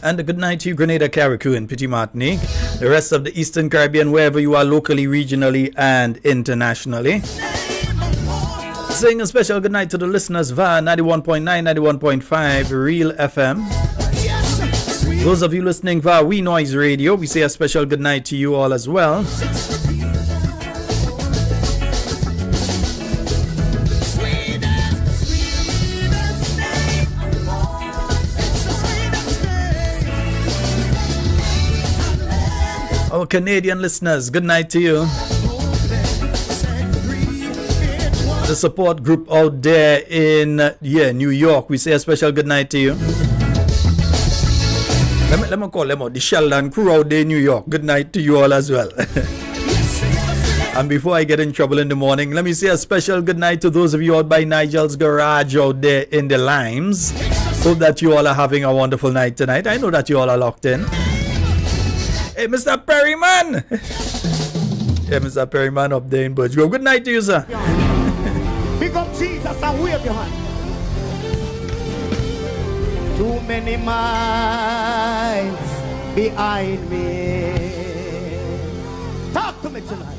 And a good night to you, Grenada, Carriacou, and Petit Martinique. The rest of the Eastern Caribbean, wherever you are locally, regionally, and internationally. Saying a special good night to the listeners via 91.9, 91.5 Real FM. Those of you listening via We Noise Radio, we say a special good night to you all as well. Our Canadian listeners, good night to you. The support group out there in New York, we say a special good night to you. Let me call them out, the Sheldon crew out there in New York. Good night to you all as well. And before I get in trouble in the morning, let me say a special good night to those of you out by Nigel's Garage out there in the Limes. Hope that you all are having a wonderful night tonight. I know that you all are locked in. Hey, Mr. Perryman! Yeah, Mr. Perryman up there in Birchgrove. Good night to you, sir. Pick up Jesus and wave your hand. Too many minds behind me. Talk to me tonight.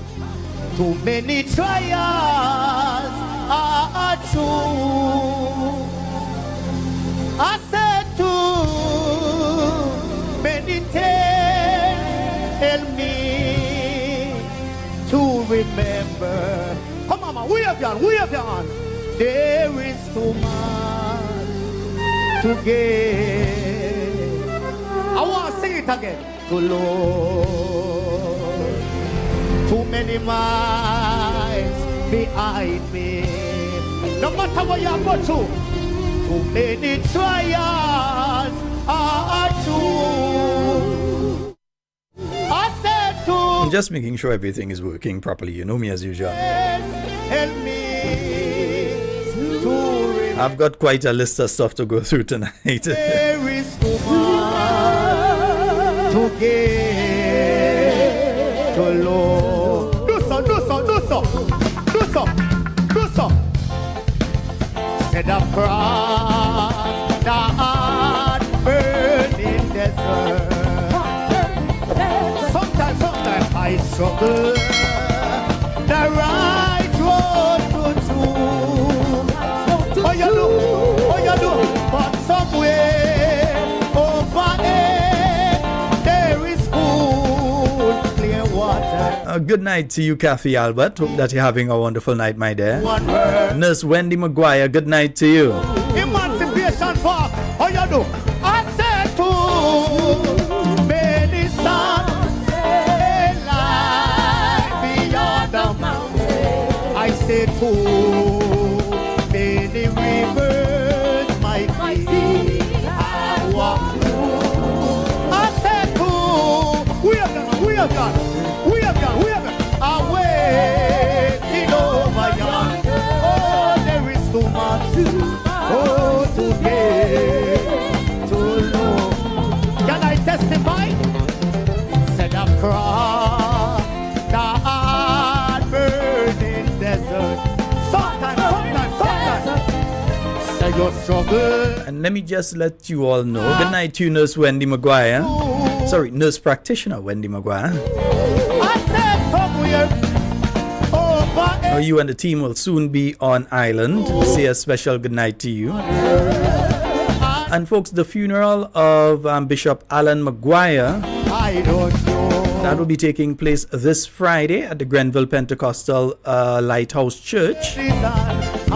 Too many trials are true. I said too many tell me to remember. Come on, man, wave your hand. There is too much to give. I want to sing it again. To Lord, too many miles behind me. No matter what you go through, too many trials are true. I'm just making sure everything is working properly. You know me as usual. Help me I've got quite a list of stuff to go through tonight. There is too much to give to Lord. Do so. Set up cross the hard burning desert. Sometimes I struggle the right road to choose. Oh you do, but somewhere over there is cool, clear water. Good night to you, Kathy Albert. Hope that you're having a wonderful night, my dear. Nurse Wendy Maguire, good night to you. Emancipation Park, oh you do. I said to many sons. I said too many rivers my feet I walk through. I said too we have done away over yonder. Oh, there is too much to give to Lord. Can I testify? Said a cross the desert. Sometimes. Say your struggle. And let me just let you all know. Good night to you, Nurse Wendy Maguire. Sorry, Nurse Practitioner Wendy Maguire. I said somewhere over. You and the team will soon be on island. Say a special good night to you. And folks, the funeral of Bishop Alan Maguire, I don't know. that will be taking place this Friday at the Grenville Pentecostal Lighthouse Church,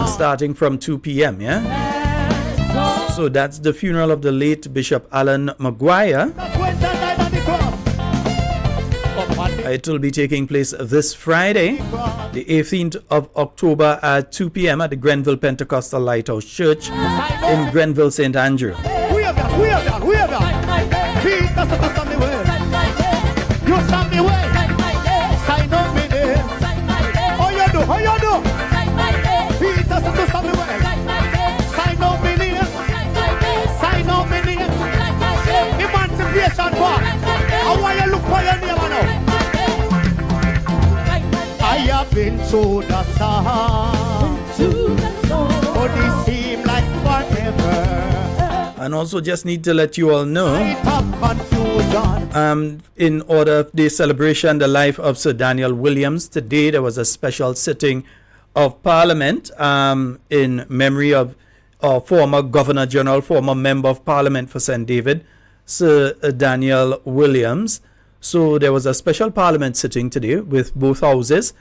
starting from 2 p.m. Yeah. So that's the funeral of the late Bishop Alan Maguire. It will be taking place this Friday, the 18th of October at 2 p.m. at the Grenville Pentecostal Lighthouse Church in Grenville, St. Andrew. We have done. You stand me way. Sign up me there. Oh you do. Peter to stand me way. Sign up me there. Emancipation Park. How are you look for your name now? I have been through the storm. But it seemed like forever. And also just need to let you all know, Confusion. in order of the celebration the life of Sir Daniel Williams, today there was a special sitting of Parliament in memory of our former Governor General, former Member of Parliament for St. David, Sir Daniel Williams. So there was a special Parliament sitting today with both houses.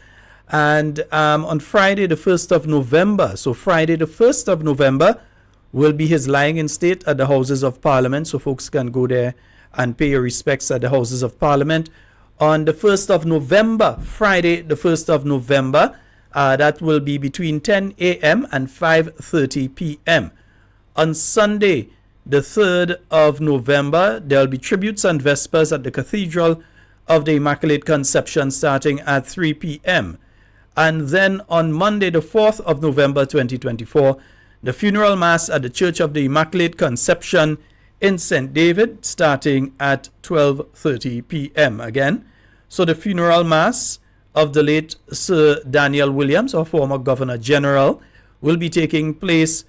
And on Friday the 1st of November, so Friday the 1st of November will be his lying in state at the Houses of Parliament. So folks can go there and pay your respects at the Houses of Parliament. On the 1st of November, Friday the 1st of November, that will be between 10 a.m. and 5:30 p.m. On Sunday, the 3rd of November, there will be tributes and vespers at the Cathedral of the Immaculate Conception starting at 3 p.m. And then on Monday, the 4th of November 2024, the funeral mass at the Church of the Immaculate Conception in St. David starting at 12:30 p.m. again. So the funeral mass of the late Sir Daniel Williams, our former Governor General, will be taking place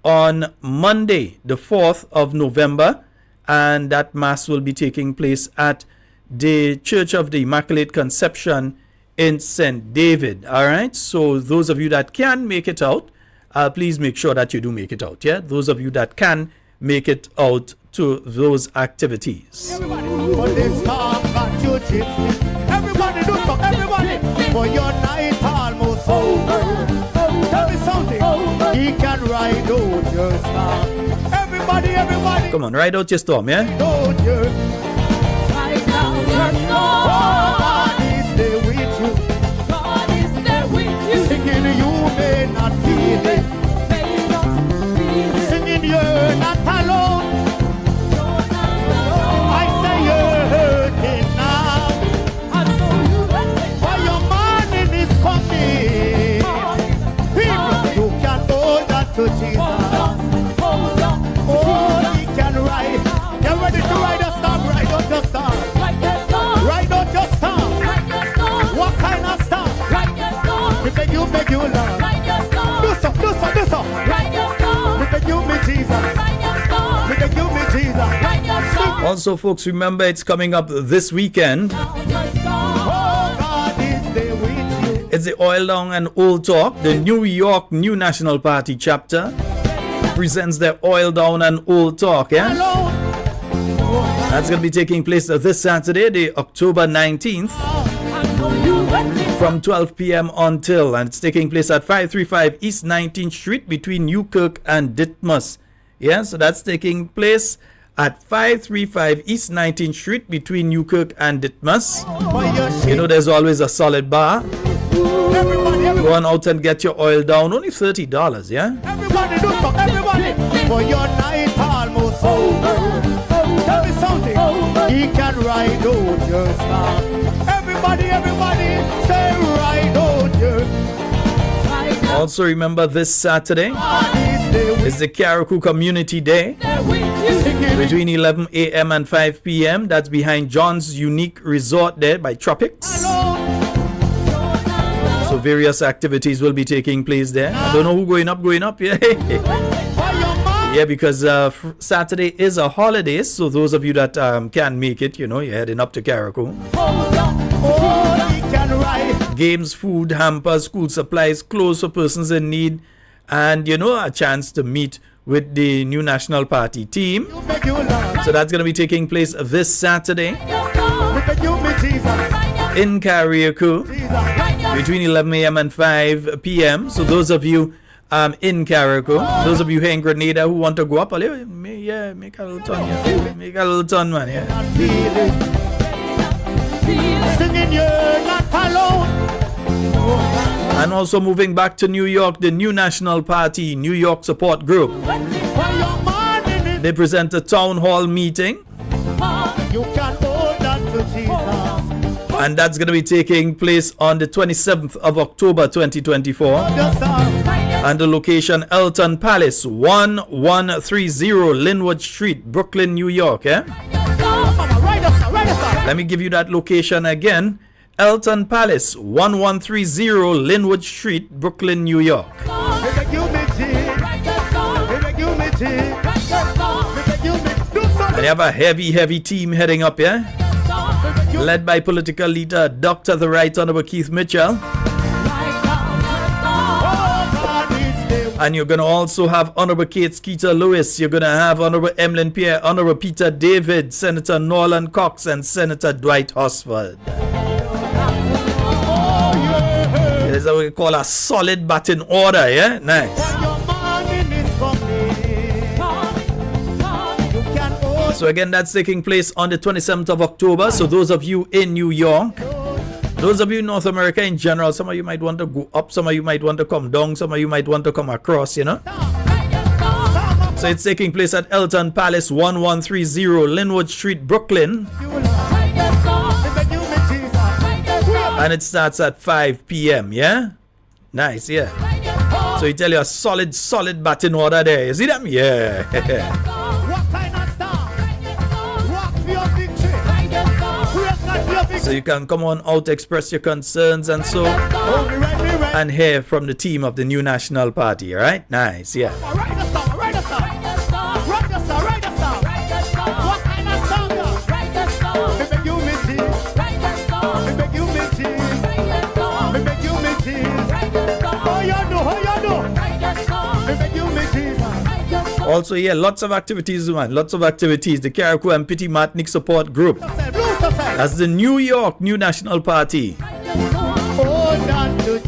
on Monday, the 4th of November, and that mass will be taking place at the Church of the Immaculate Conception in St. David. All right, so those of you that can make it out, please make sure that you do make it out. Yeah, those of you that can make it out to those activities. Everybody, for this time got you tipsy. Everybody do so, everybody. For your night almost over. Tell me something. He can ride out your storm. Everybody, everybody. Come on, ride out your storm, yeah? Out your ride out your storm. God is there with you. God is there with you. Singing you may not feel it. Singing you're not alone. I say you're hurting now. For your morning is coming. People, you can hold on to Jesus. Oh, he can ride. You're ready to ride a storm, ride out your storm. Ride out your storm. What kind of storm? We beg you, Lord. Do so, do so, do so. We beg you, me Jesus. We beg you, me Jesus. Also, folks, remember it's coming up this weekend. Oh, God is there with you. It's the Oil Down and Old Talk. The New York New National Party chapter presents their Oil Down and Old Talk. Yeah, Alone. that's going to be taking place this Saturday, the October 19th, from 12 p.m. until, and it's taking place at 535 East 19th Street between Newkirk and Ditmas. Yeah, so that's taking place at 535 East 19th Street between Newkirk and Ditmas. For your You shit. know, there's always a solid bar. Everybody, everybody. Go on out and get your oil down. Only $30, yeah? Everybody do so, everybody. For your night almost over. Tell me something. He can ride out your storm. Everybody, everybody, say ride out your. Also remember this Saturday God is there with is the Carriacou Community Day you. between 11 a.m. and 5 p.m. That's behind John's Unique Resort there by Tropics. So various activities will be taking place there. I don't know who going up, yeah. For your mind. Yeah, because Saturday is a holiday, so those of you that can make it, you know, you're heading up to Carriacou. Oh, he can ride. Games, food, hampers, school supplies, clothes for persons in need, and, you know, a chance to meet with the New National Party team. You beg you, Lord. So that's going to be taking place this Saturday We beg you, me Jesus. in Carriacou Jesus. between 11 a.m. and 5 p.m. So those of you in Carriacou, those of you here in Grenada who want to go up, make a little turn, yeah. Make a little turn, man, yeah. Not feel it. Singing you're not alone. And also moving back to New York, the New National Party New York Support Group. For your morning is They present a town hall meeting, you can hold on to Jesus. and that's going to be taking place on the 27th of October 2024. Your storm. And the location, Elton Palace, 1130 Linwood Street, Brooklyn, New York. Eh? Mama, ride us, ride us. Let me give you that location again. Elton Palace, 1130 Linwood Street, Brooklyn, New York. We beg you, me Jesus. We beg you, me Jesus. And you have a heavy team heading up here, led by political leader Dr. the Right Honorable Keith Mitchell. And you're going to also have Honorable Kate Skeeter Lewis. You're going to have Honorable Emlyn Pierre, Honorable Peter David, Senator Norland Cox, and Senator Dwight Hosford. There's what we call a solid batting order, yeah? Nice. So again, that's taking place on the 27th of October. So those of you in New York, those of you in North America in general, some of you might want to go up, some of you might want to come down, some of you might want to come across, you know. So it's taking place at Elton Palace, 1130 Linwood Street, Brooklyn. And it starts at 5 p.m., yeah? Nice, yeah. So you tell you a solid batting order there. You see them? Yeah. So you can come on out, express your concerns and so, and hear from the team of the new National Party, all right? Nice, yeah. Also, yeah, lots of activities, man. Lots of activities. The Carriacou and Pity Martinique Support Group. That's the New York New National Party.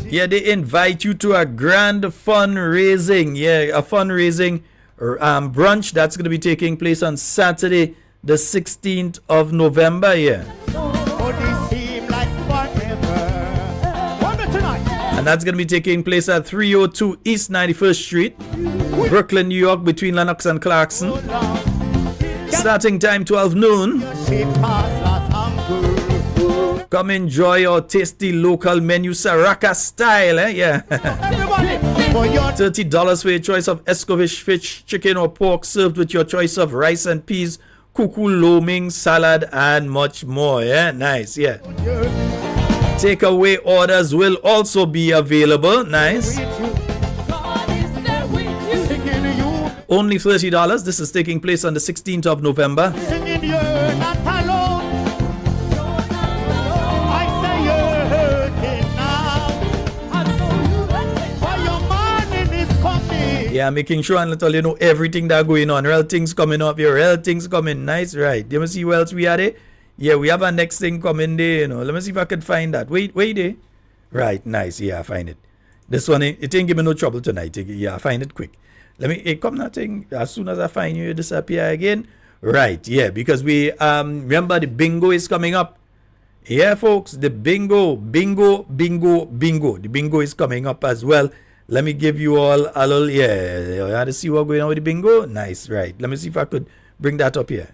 Yeah, they invite you to a grand fundraising. Yeah, a fundraising brunch that's going to be taking place on Saturday, the 16th of November. Yeah. And that's going to be taking place at 302 East 91st Street, Brooklyn, New York, between Lenox and Clarkson. Starting time 12 noon. Come enjoy your tasty local menu, Saraka style, eh? Yeah. $30 for your choice of escovitch, fish, chicken, or pork, served with your choice of rice and peas, kuku, lo mein, salad, and much more. Yeah, nice. Yeah. Takeaway orders will also be available. Nice. Only $30. This is taking place on the 16th of November. Yeah, making sure and let all you know everything that going on. Real things coming up here. Real things coming. Nice, right. You see what else we had there? Yeah, we have a next thing coming there, you know. Let me see if I can find that. Wait there. Right, nice. Yeah, I find it. This one, it ain't give me no trouble tonight. Yeah, I find it quick. Let me come that thing. As soon as I find you disappear again. Right, yeah, because we remember the bingo is coming up. Yeah, folks, the bingo. The bingo is coming up as well. Let me give you all a little, yeah, you had to see what's going on with the bingo. Nice, right. Let me see if I could bring that up here.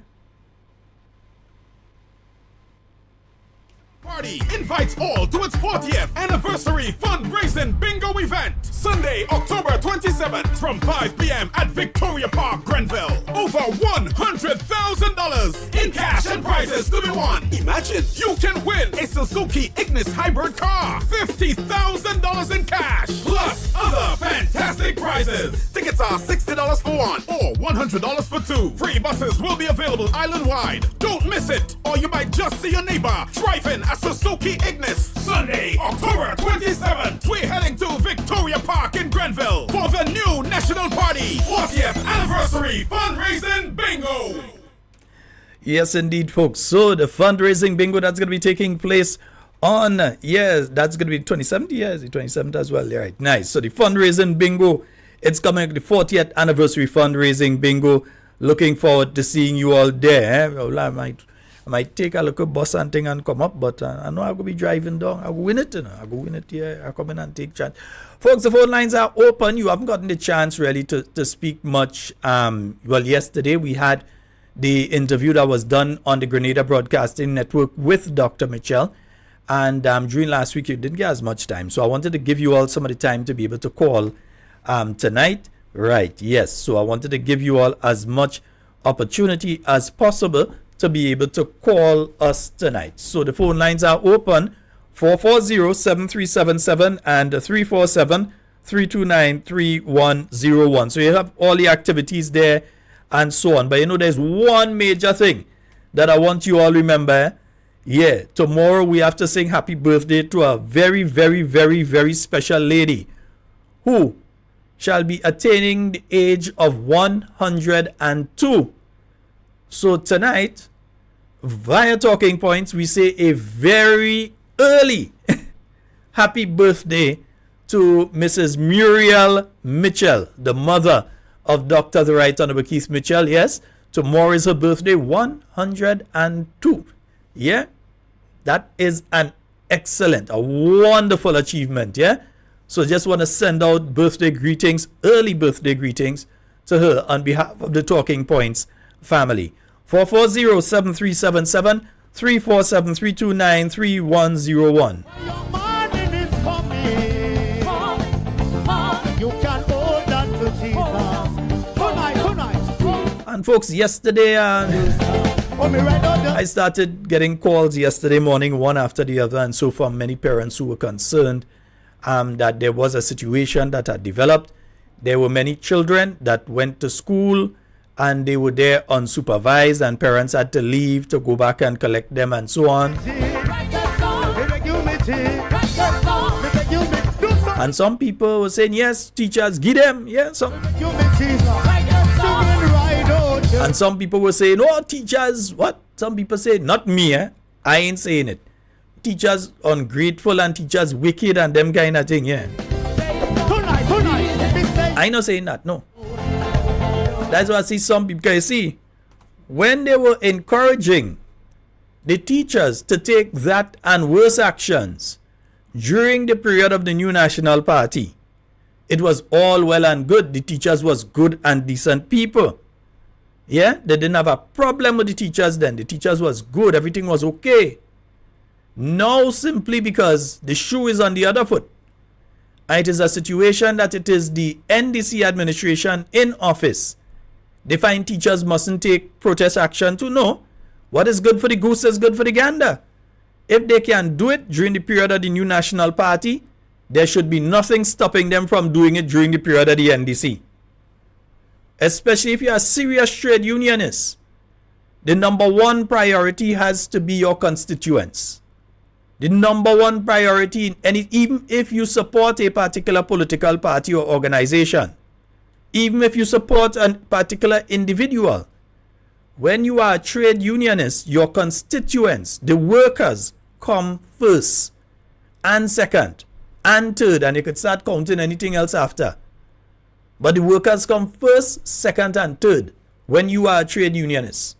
Party invites all to its 40th anniversary fundraising bingo event, Sunday, October 27th from 5 p.m. at Victoria Park, Grenville. Over $100,000 in cash and prizes to be won. Imagine you can win a Suzuki Ignis hybrid car, $50,000 in cash, plus other fantastic prizes. Tickets are $60 for one or $100 for two. Free buses will be available island-wide. Don't miss it, or you might just see your neighbor driving a Suzuki Ignis. Sunday, October 27th, we're heading to Victoria Park in Grenville for the new National Party 40th Anniversary Fundraising Bingo. Yes, indeed, folks. So the fundraising bingo that's going to be taking place on, that's going to be 27th. Yes, the 27th as well. Yeah, right, nice. So the fundraising bingo, it's coming, the 40th Anniversary Fundraising Bingo. Looking forward to seeing you all there. Well, I might take a look at bus and thing and come up, but I know I'm going to be driving down. I'll win it, you know. I'll go win it here. I'll come in and take chance. Folks, the phone lines are open. You haven't gotten the chance really to speak much. Well, yesterday we had the interview that was done on the Grenada Broadcasting Network with Dr. Mitchell. And during last week, you didn't get as much time. So I wanted to give you all some of the time to be able to call tonight. Right, yes. So I wanted to give you all as much opportunity as possible to be able to call us tonight. So the phone lines are open, 440-7377 and 347-329-3101. So you have all the activities there and so on. But there's one major thing that I want you all to remember. Yeah, tomorrow we have to sing happy birthday to a very, very, very, very special lady who shall be attaining the age of 102. So tonight, via Talking Points, we say a very early happy birthday to Mrs. Muriel Mitchell, the mother of Dr. the Right Honorable Keith Mitchell. Yes, tomorrow is her birthday, 102. Yeah, that is a wonderful achievement. Yeah, so just want to send out birthday greetings, early birthday greetings to her on behalf of the Talking Points family. 440-7377 347-329-3101. And folks, yesterday I started getting calls yesterday morning, one after the other, and so from many parents who were concerned that there was a situation that had developed. There were many children that went to school and they were there unsupervised, and parents had to leave to go back and collect them and so on. And some people were saying, yes, teachers, give them. Yeah, and some people were saying, oh, teachers, what? Some people say, not me, I ain't saying it. Teachers ungrateful and teachers wicked and them kind of thing, yeah. I ain't not saying that, no. That's why I see some people, because you see, when they were encouraging the teachers to take that and worse actions during the period of the new National Party, it was all well and good. The teachers was good and decent people. Yeah, they didn't have a problem with the teachers then. The teachers was good. Everything was okay. Now, simply because the shoe is on the other foot, and it is a situation that it is the NDC administration in office. They find teachers mustn't take protest action to know what is good for the goose is good for the gander. If they can do it during the period of the new National Party, there should be nothing stopping them from doing it during the period of the NDC. Especially if you are a serious trade unionist. The number one priority has to be your constituents. The number one priority, even if you support a particular political party or organization, even if you support a particular individual, when you are a trade unionist, your constituents, the workers, come first and second and third, and you could start counting anything else after. But the workers come first, second, and third when you are a trade unionist.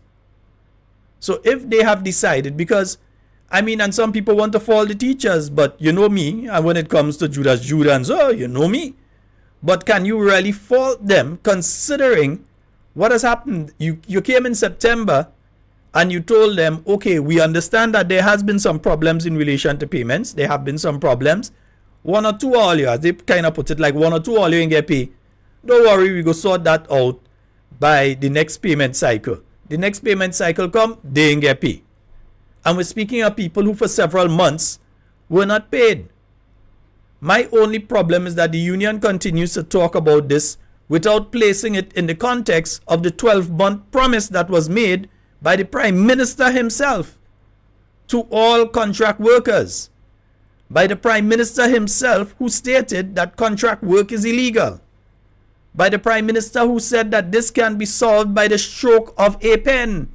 So if they have decided, because and some people want to fault the teachers, but you know me, and when it comes to Judas and so, you know me. But can you really fault them considering what has happened? You came in September and you told them, okay, we understand that there has been some problems in relation to payments. There have been some problems. 1 or 2 all you, as they kind of put it, like 1 or 2 all you ain't get paid. Don't worry, we go sort that out by the next payment cycle. The next payment cycle come, they ain't get paid. And we're speaking of people who for several months were not paid. My only problem is that the union continues to talk about this without placing it in the context of the 12-month promise that was made by the Prime Minister himself to all contract workers. By the Prime Minister himself, who stated that contract work is illegal. By the Prime Minister who said that this can be solved by the stroke of a pen.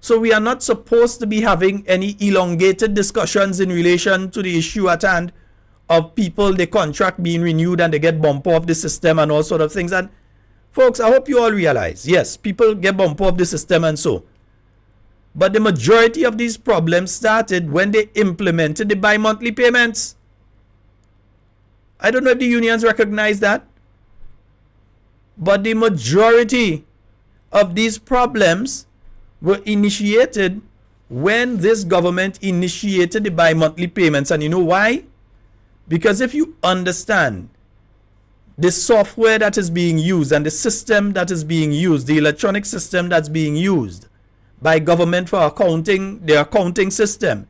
So we are not supposed to be having any elongated discussions in relation to the issue at hand of people, the contract being renewed and they get bumped off the system and all sort of things. And folks, I hope you all realize, yes, people get bumped off the system and so. But the majority of these problems started when they implemented the bi-monthly payments. I don't know if the unions recognize that. But the majority of these problems were initiated when this government initiated the bi-monthly payments. And you know why? Because if you understand the software that is being used and the system that is being used, the electronic system that's being used by government for accounting, the accounting system,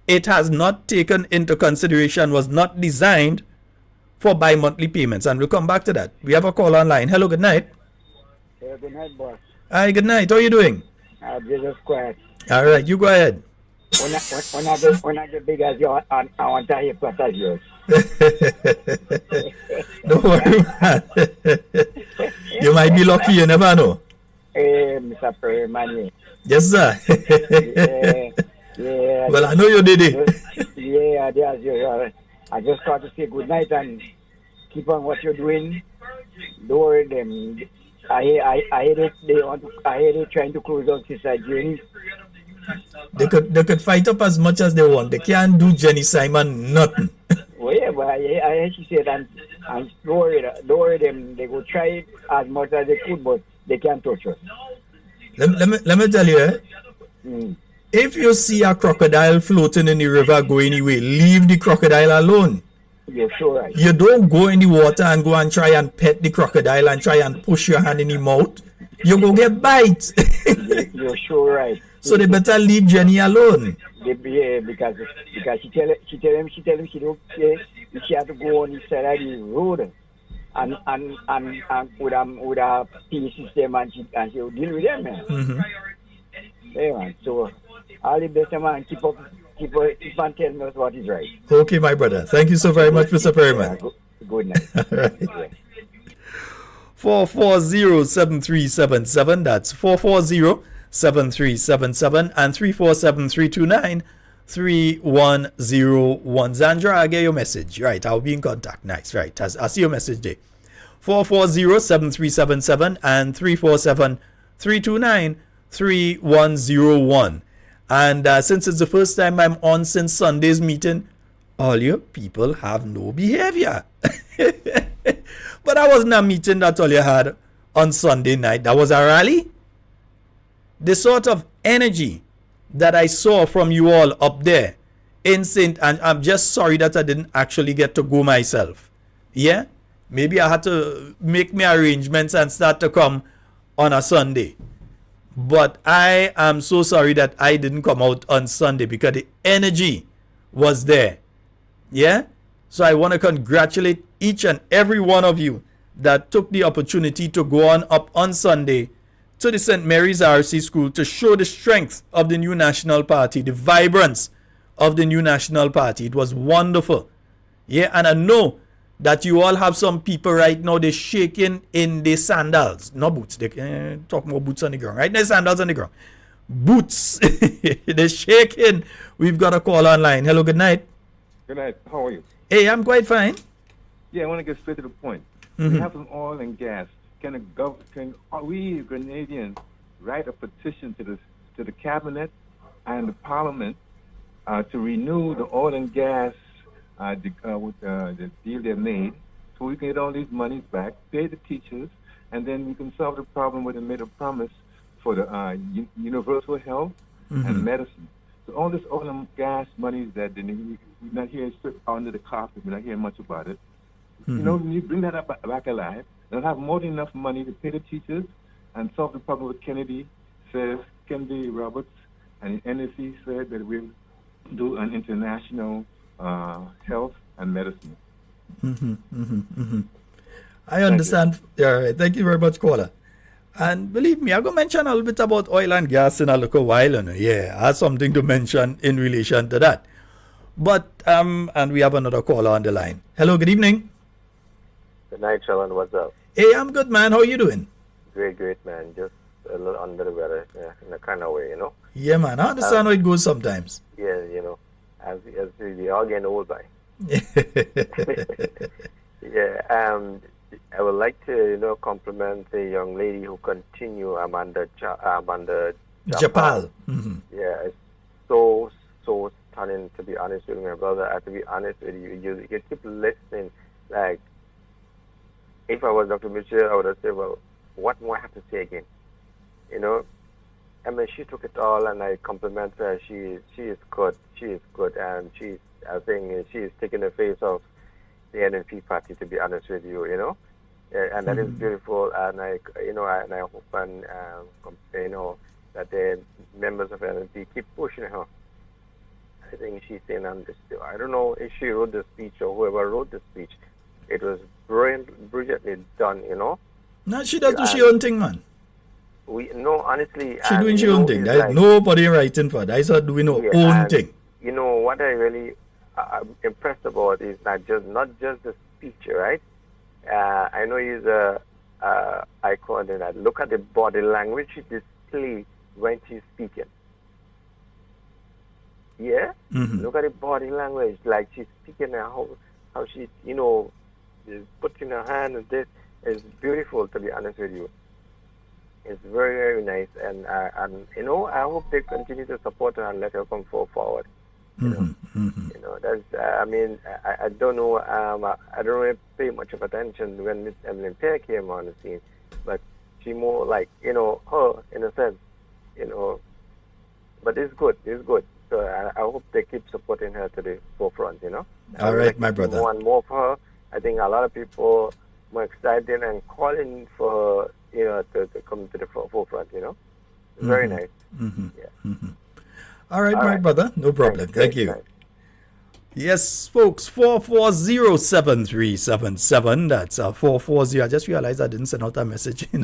it has not taken into consideration, was not designed for bi-monthly payments. And we'll come back to that. We have a call online. Hello, good night. Good night, boss. Hi, good night. How are you doing? Jesus Christ. All right, you go ahead. When I get big as you, I want to hear plus as yours. Don't worry, man. You might be lucky, you never know. Hey, Mr. Perry, Yes, sir. yeah. Well, I know you did it. Yeah, as usual. I just got to say good night and keep on what you're doing. Don't worry them. I hear it. I hear they trying to close out Sister Jenny. They could fight up as much as they want. They can't do Jenny Simon nothing. Well, yeah, but I hear she said and don't worry them. They will try as much as they could, but they can't touch us. Let me tell you, if you see a crocodile floating in the river go anyway, leave the crocodile alone. You're sure right. You don't go in the water and go and try and pet the crocodile and try and push your hand in the mouth. You go get bite. You're sure right. So they better leave Jenny alone. Yeah, because she tell him she don't she had to go on the side of the road and with a P system and she will deal with them, man. Mm-hmm. Yeah, man. So all the best, man. Keep on telling us what is right. Okay, my brother. Thank you so very much, Mr. Perryman. Good night. All right. 440-7377. That's 440-7377 and 347-329-3101. Zandra, I get your message. Right, I'll be in contact. Nice, right. I see your message there. 440-7377 and 347-329-3101. And since it's the first time I'm on since Sunday's meeting, all your people have no behavior. But that wasn't a meeting that all you had on Sunday night. That was a rally. The sort of energy that I saw from you all up there in St. And I'm just sorry that I didn't actually get to go myself. Yeah? Maybe I had to make my arrangements and start to come on a Sunday. But I am so sorry that I didn't come out on Sunday because the energy was there. Yeah? So I want to congratulate each and every one of you that took the opportunity to go on up on Sunday to the St. Mary's RC School to show the strength of the new National Party, the vibrance of the new National Party. It was wonderful. Yeah, and I know that you all have some people right now, they're shaking in their sandals. No boots. They talk more boots on the ground. Right now, sandals on the ground. Boots. They're shaking. We've got a call online. Hello, good night. Good night. How are you? Hey, I'm quite fine. Yeah, I want to get straight to the point. Mm-hmm. We have some oil and gas. Can we Grenadians write a petition to the cabinet and the parliament to renew the oil and gas with the deal they made, so we can get all these monies back, pay the teachers, and then we can solve the problem where they made a promise for the universal health and medicine. So all this oil and gas money that we're not hearing under the carpet, we're not hearing much about it. You know, when you bring that up back alive, they'll have more than enough money to pay the teachers and solve the problem with Kennedy Roberts, and the NSC said that we'll do an international health and medicine. I understand. All right. Thank you very much, caller. And believe me, I'm going to mention a little bit about oil and gas in a little while. Yeah, I have something to mention in relation to that. But, and we have another caller on the line. Hello, good evening. Good night, Sheldon. What's up? Hey, I'm good, man. How are you doing? Great, man. Just a little under the weather, in a kind of way, you know? Yeah, man. I understand how it goes sometimes. Yeah, you know, as we all getting old by. Yeah, I would like to, compliment the young lady who continue Amanda Japal. Yeah, it's so stunning, to be honest with you, my brother. I have to be honest with you. You keep listening. Like, if I was Dr. Mitchell, I would have said, well, what more I have to say again? You know, I mean, she took it all, and I compliment her. She is good. She is good, and I think she is taking the face of the NNP party, to be honest with you, you know. And that is beautiful, and I hope that the members of NNP keep pushing her. I think she's saying, I don't know if she wrote the speech or whoever wrote the speech. It was brilliantly done, you know. No, she does do she own thing, man. Honestly, She doing she you own know, thing. it's There's like, nobody writing for that. That's her doing her yeah, own and thing. you know what I really impressed about is not just the speech, right? I know he's a icon in that. Look at the body language she displays when she's speaking. Yeah, look at the body language, like she's speaking and how she, you know, is putting her hand and this is beautiful. To be honest with you, it's very, very nice, and you know, I hope they continue to support her and let her come forward. You know, you know, that's. I mean, I don't know. I don't really pay much of attention when Miss Emily Pear came on the scene, but she more like, you know, her in a sense, you know. But it's good. It's good. So I hope they keep supporting her to the forefront. You know. All right, my brother. More and more for her. I think a lot of people more excited and calling for her, you know, to come to the forefront. You know. Very nice. Yeah. All right, my brother. No problem. Thank you. Thanks. Yes, folks, 4407377. That's 440. I just realized I didn't send out a message in.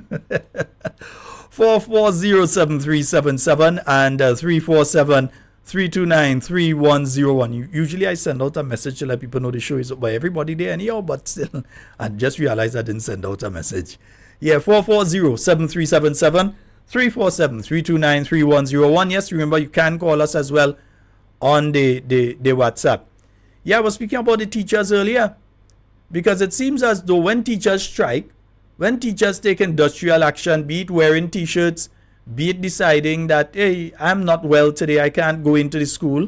4407377 and 347-329-3101. Usually I send out a message to let people know the show is up by everybody there anyhow, but still, I just realized I didn't send out a message. Yeah, 4407377. 347-329-3101. Yes, remember you can call us as well on the WhatsApp. Yeah, I was speaking about the teachers earlier, because it seems as though when teachers strike, when teachers take industrial action, be it wearing t-shirts, be it deciding that, hey, I'm not well today, I can't go into the school,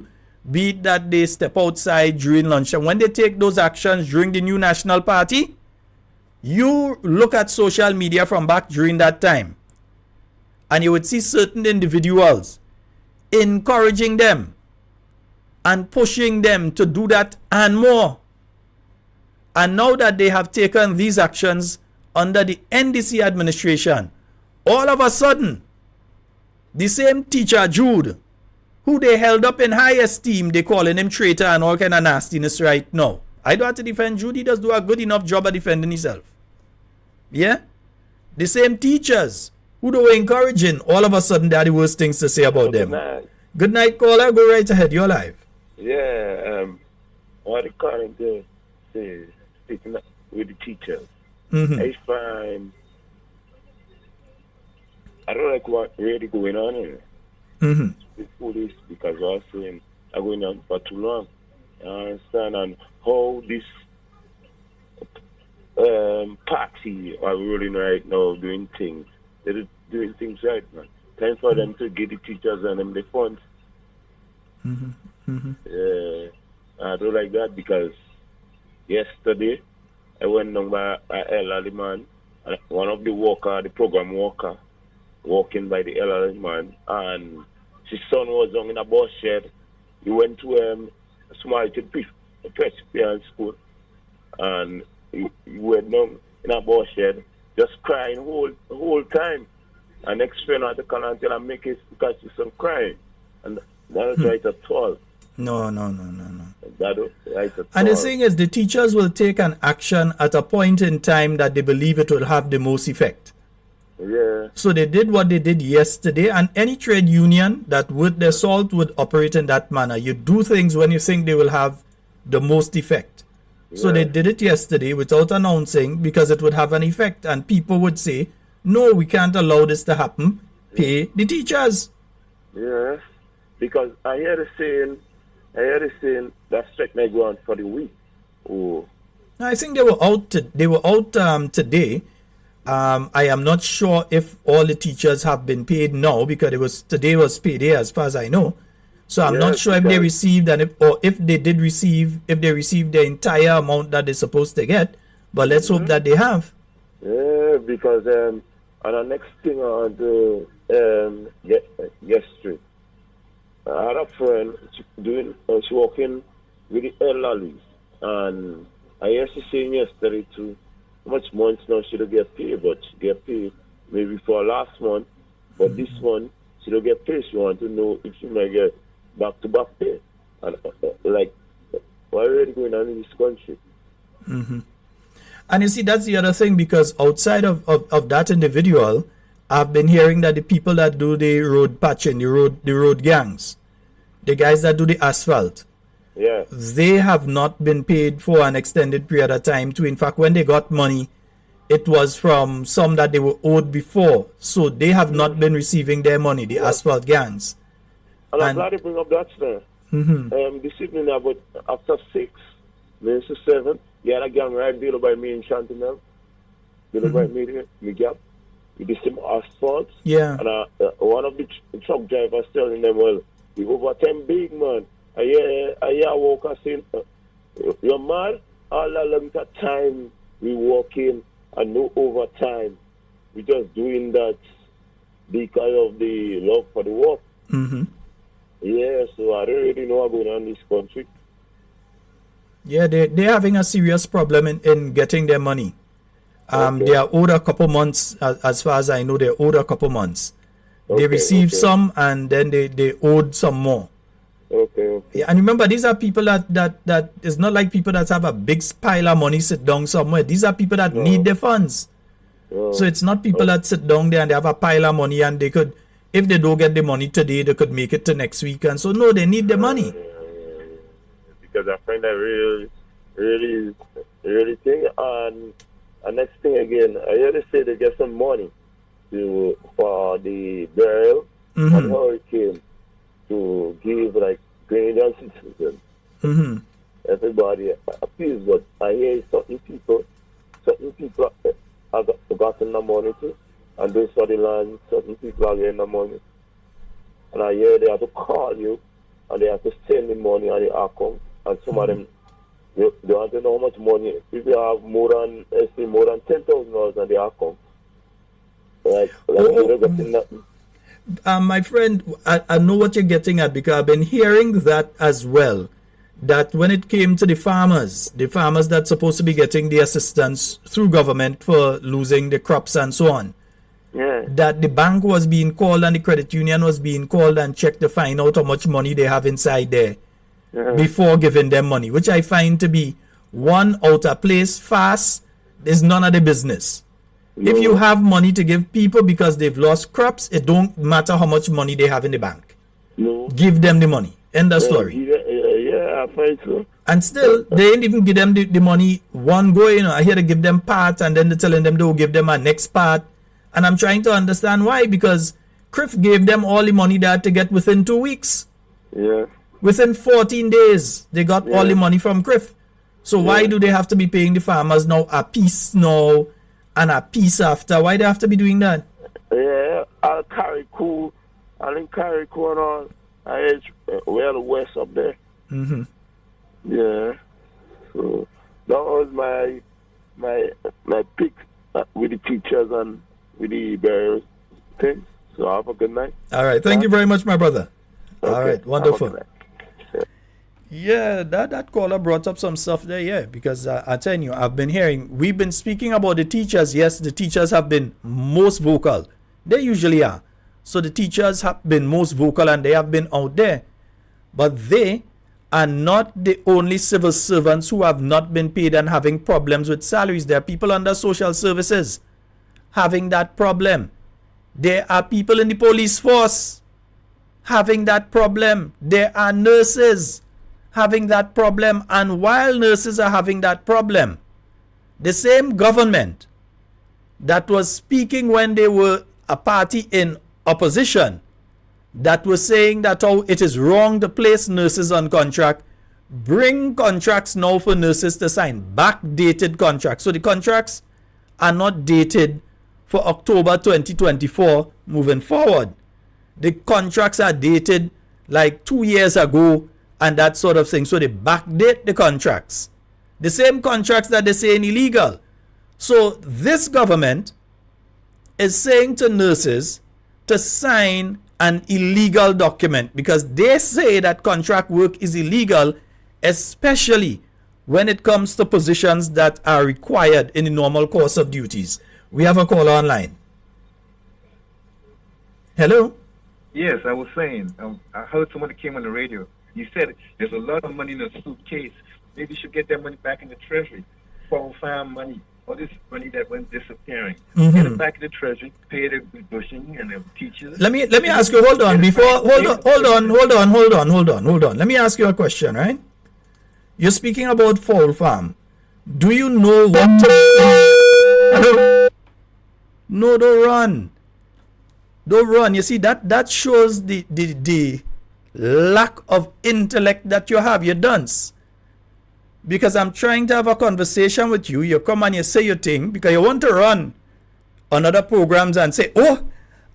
be it that they step outside during lunch, and when they take those actions during the new national party, you look at social media from back during that time, and you would see certain individuals encouraging them and pushing them to do that and more. And now that they have taken these actions under the NDC administration, all of a sudden, the same teacher, Jude, who they held up in high esteem, they calling him traitor and all kind of nastiness right now. I don't have to defend Jude. He does do a good enough job at defending himself. Yeah? The same teachers who they were encouraging, all of a sudden they are the worst things to say about them. Good night, caller. Go right ahead. You're live. Yeah, what the current say, speaking with the teachers, I find, I don't like what really going on here. With police, because I was saying, I'm going on for too long. I understand and how this party are rolling right now, doing things. They're doing things right, man. Time for them to give the teachers and them the funds. I don't like that, because yesterday I went down by elderly man, and one of the program worker, walking by the elderly man, and his son was on in a bus shed. He went to a small Presbyterian school, and he went down in a bus shed, just crying the whole time. And next friend had to come and tell him make it because his son crying, and that is right at all. No. That is right at all. And the thing is, the teachers will take an action at a point in time that they believe it will have the most effect. Yeah. So they did what they did yesterday, and any trade union that would their salt would operate in that manner. You do things when you think they will have the most effect. So they did it yesterday without announcing, because it would have an effect, and people would say, no, we can't allow this to happen. Pay the teachers. Yes, because I hear the saying that strike my ground for the week. Oh. I think they were out today. I am not sure if all the teachers have been paid now, because today was payday as far as I know. So I'm not sure if they received if they received the entire amount that they're supposed to get. But let's hope that they have. Yeah, because and the next thing I do yesterday, I had a friend she working with the elderly, and I heard she saying yesterday too, how much months now she don't get paid, but she get paid maybe for last month, but this month she don't get paid. She want to know if she might get back-to-back pay. And like, what are really going on in this country? And you see, that's the other thing, because outside of that individual, I've been hearing that the people that do the road patching, the road gangs, the guys that do the asphalt, Yeah. they have not been paid for an extended period of time too. In fact, when they got money, it was from some that they were owed before. So they have not been receiving their money, the asphalt gangs. And I'm And- glad you bring up that, sir. Mm-hmm. This evening, about after 6, minutes to 7, you had a gang right below by me in Chantinel. Below by me, me gap. We did some asphalt. Yeah. And one of the truck drivers telling them, well, we overtime big, man. I hear a worker saying, you're mad? All that long time we work in and no overtime. We just doing that because of the love for the work. Mm-hmm. Yeah, so I don't really know what's going on in this country. Yeah, they're having a serious problem in getting their money. Okay. They are owed a couple months, as far as I know, they're owed a couple months. They Okay, received okay. some, and then they owed some more. Okay. Yeah, and remember, these are people that it's not like people that have a big pile of money sit down somewhere. These are people that need their funds. So it's not people that sit down there and they have a pile of money and they could, if they don't get the money today, they could make it to next week. And so no, they need the money. Because I find that really thing. And next thing again, I hear they say they get some money for the burial Mm-hmm. and hurricane to give like Grenada citizens. Mm-hmm. Everybody appeals, but I hear certain people have gotten the money too, and those for the land, certain people are getting the money. And I hear they have to call you and they have to send the money on the account, and some of them they want to know how much money. If you have more than $10,000 on the account, like they're getting nothing. My friend, I know what you're getting at, because I've been hearing that as well. That when it came to the farmers that's supposed to be getting the assistance through government for losing the crops and so on, Yeah. that the bank was being called and the credit union was being called and checked to find out how much money they have inside there before giving them money, which I find to be one, out of place, fast, is none of the business. If you have money to give people because they've lost crops, it don't matter how much money they have in the bank. No. Give them the money. End of story. Yeah, I find so. And still, they ain't even give them the money one go. I hear they give them part, and then they're telling them they'll give them a next part. And I'm trying to understand why, because CRIF gave them all the money they had to get within 2 weeks. Yeah. Within 14 days, they got all the money from CRIF. So why do they have to be paying the farmers now a piece now and a piece after? Why they have to be doing that? Yeah, I'll Carriacou, and all. I well west up there. Mm-hmm. Yeah. So that was my pick with the teachers and with the bearers things. So have a good night. All right. Thank you very much, my brother. All Okay, right. Wonderful. have a good night. Yeah, that caller brought up some stuff there, yeah, because I tell you, I've been hearing, we've been speaking about the teachers. Yes, the teachers have been most vocal. They usually are. So the teachers have been most vocal and they have been out there. But they are not the only civil servants who have not been paid and having problems with salaries. There are people under social services having that problem. There are people in the police force having that problem. There are nurses having that problem. And while nurses are having that problem, the same government that was speaking when they were a party in opposition, that was saying that it is wrong to place nurses on contract, bring contracts now for nurses to sign, backdated contracts. So the contracts are not dated for October 2024 moving forward. The contracts are dated like 2 years ago and that sort of thing. So they backdate the contracts. The same contracts that they say are illegal. So this government is saying to nurses to sign an illegal document because they say that contract work is illegal, especially when it comes to positions that are required in the normal course of duties. We have a caller online. Hello? Yes, I was saying, I heard somebody came on the radio. You said there's a lot of money in a suitcase. Maybe you should get that money back in the treasury. For farm money. all this money that went disappearing. Mhm. Get it back to the treasury, pay the bushing and the teachers. Let me ask you, hold on. Let me ask you a question, right? You're speaking about fowl farm. Do you know what Hello? No, don't run. Don't run. You see, that shows the lack of intellect that you have. You're dunce. Because I'm trying to have a conversation with you. You come and you say your thing because you want to run on other programs and say, oh,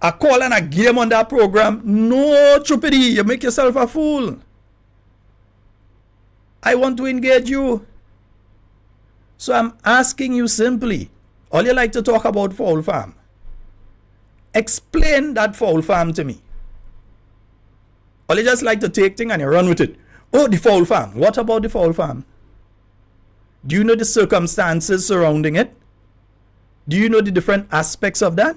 I call and I game on that program. No, chupidi, you make yourself a fool. I want to engage you. So I'm asking you simply, all you like to talk about fowl farm. Explain that fowl farm to me. Or you just like to take thing and you run with it. Oh, the fowl farm. What about the fowl farm? Do you know the circumstances surrounding it? Do you know the different aspects of that?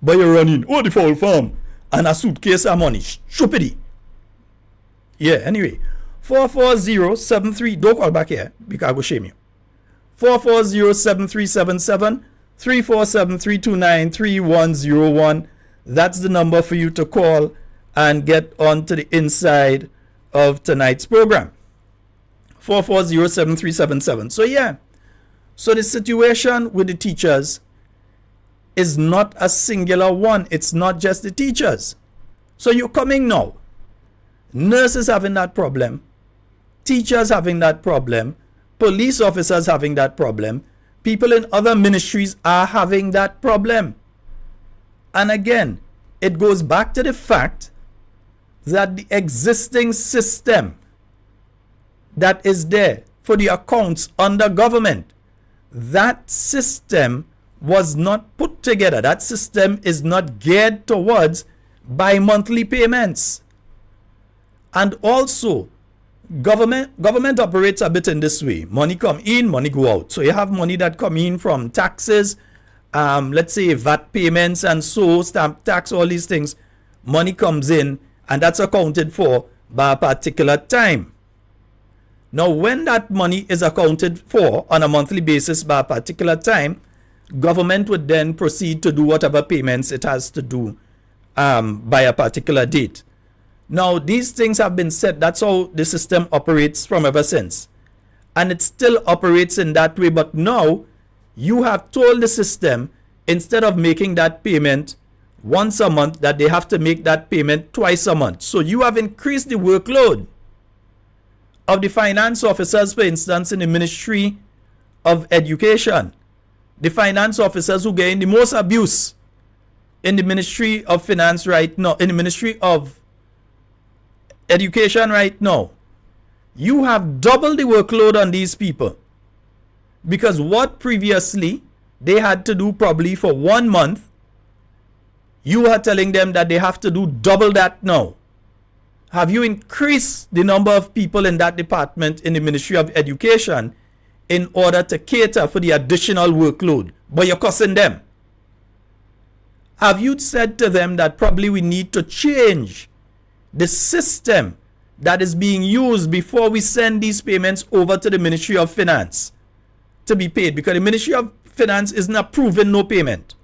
But you're running, oh, the fowl farm, and a suitcase of money. Stupidity. Yeah, anyway. 44073, don't call back here because I will shame you. 4407377 3473293101. That's the number for you to call and get on to the inside of tonight's program. 4407377. So yeah. So the situation with the teachers is not a singular one. It's not just the teachers. So you're coming now. Nurses having that problem. Teachers having that problem. Police officers having that problem. People in other ministries are having that problem. And again, it goes back to the fact that the existing system that is there for the accounts under government, that system was not put together. That system is not geared towards bi-monthly payments. And also, government operates a bit in this way. Money come in, money go out. So you have money that come in from taxes, let's say VAT payments and so, stamp tax, all these things. Money comes in and that's accounted for by a particular time. Now, when that money is accounted for on a monthly basis by a particular time, government would then proceed to do whatever payments it has to do by a particular date. Now, these things have been set. That's how the system operates from ever since. And it still operates in that way. But now, you have told the system, instead of making that payment once a month, that they have to make that payment twice a month. So you have increased the workload of the finance officers, for instance, in the Ministry of Education. The finance officers who gain the most abuse in the Ministry of Finance right now, in the Ministry of Education right now. You have doubled the workload on these people. Because what previously they had to do probably for 1 month, you are telling them that they have to do double that now. Have you increased the number of people in that department in the Ministry of Education in order to cater for the additional workload? But you're cussing them. Have you said to them that probably we need to change the system that is being used before we send these payments over to the Ministry of Finance to be paid? Because the Ministry of Finance isn't approving no payment.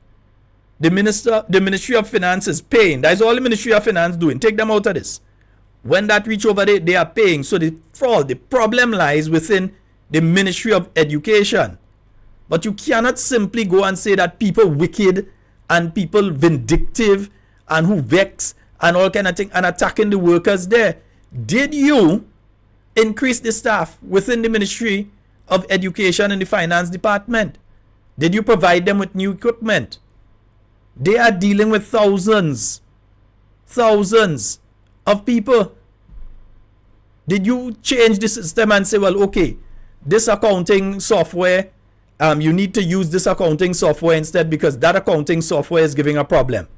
The Ministry of Finance is paying. That is all the Ministry of Finance doing. Take them out of this. When that reach over there, they are paying. So the fraud, the problem lies within the Ministry of Education. But you cannot simply go and say that people wicked and people vindictive and who vex and all kind of thing and attacking the workers there. Did you increase the staff within the Ministry of Education and the Finance Department? Did you provide them with new equipment? They are dealing with thousands of people. Did you change the system and say, well, okay, this accounting software, you need to use this accounting software instead because that accounting software is giving a problem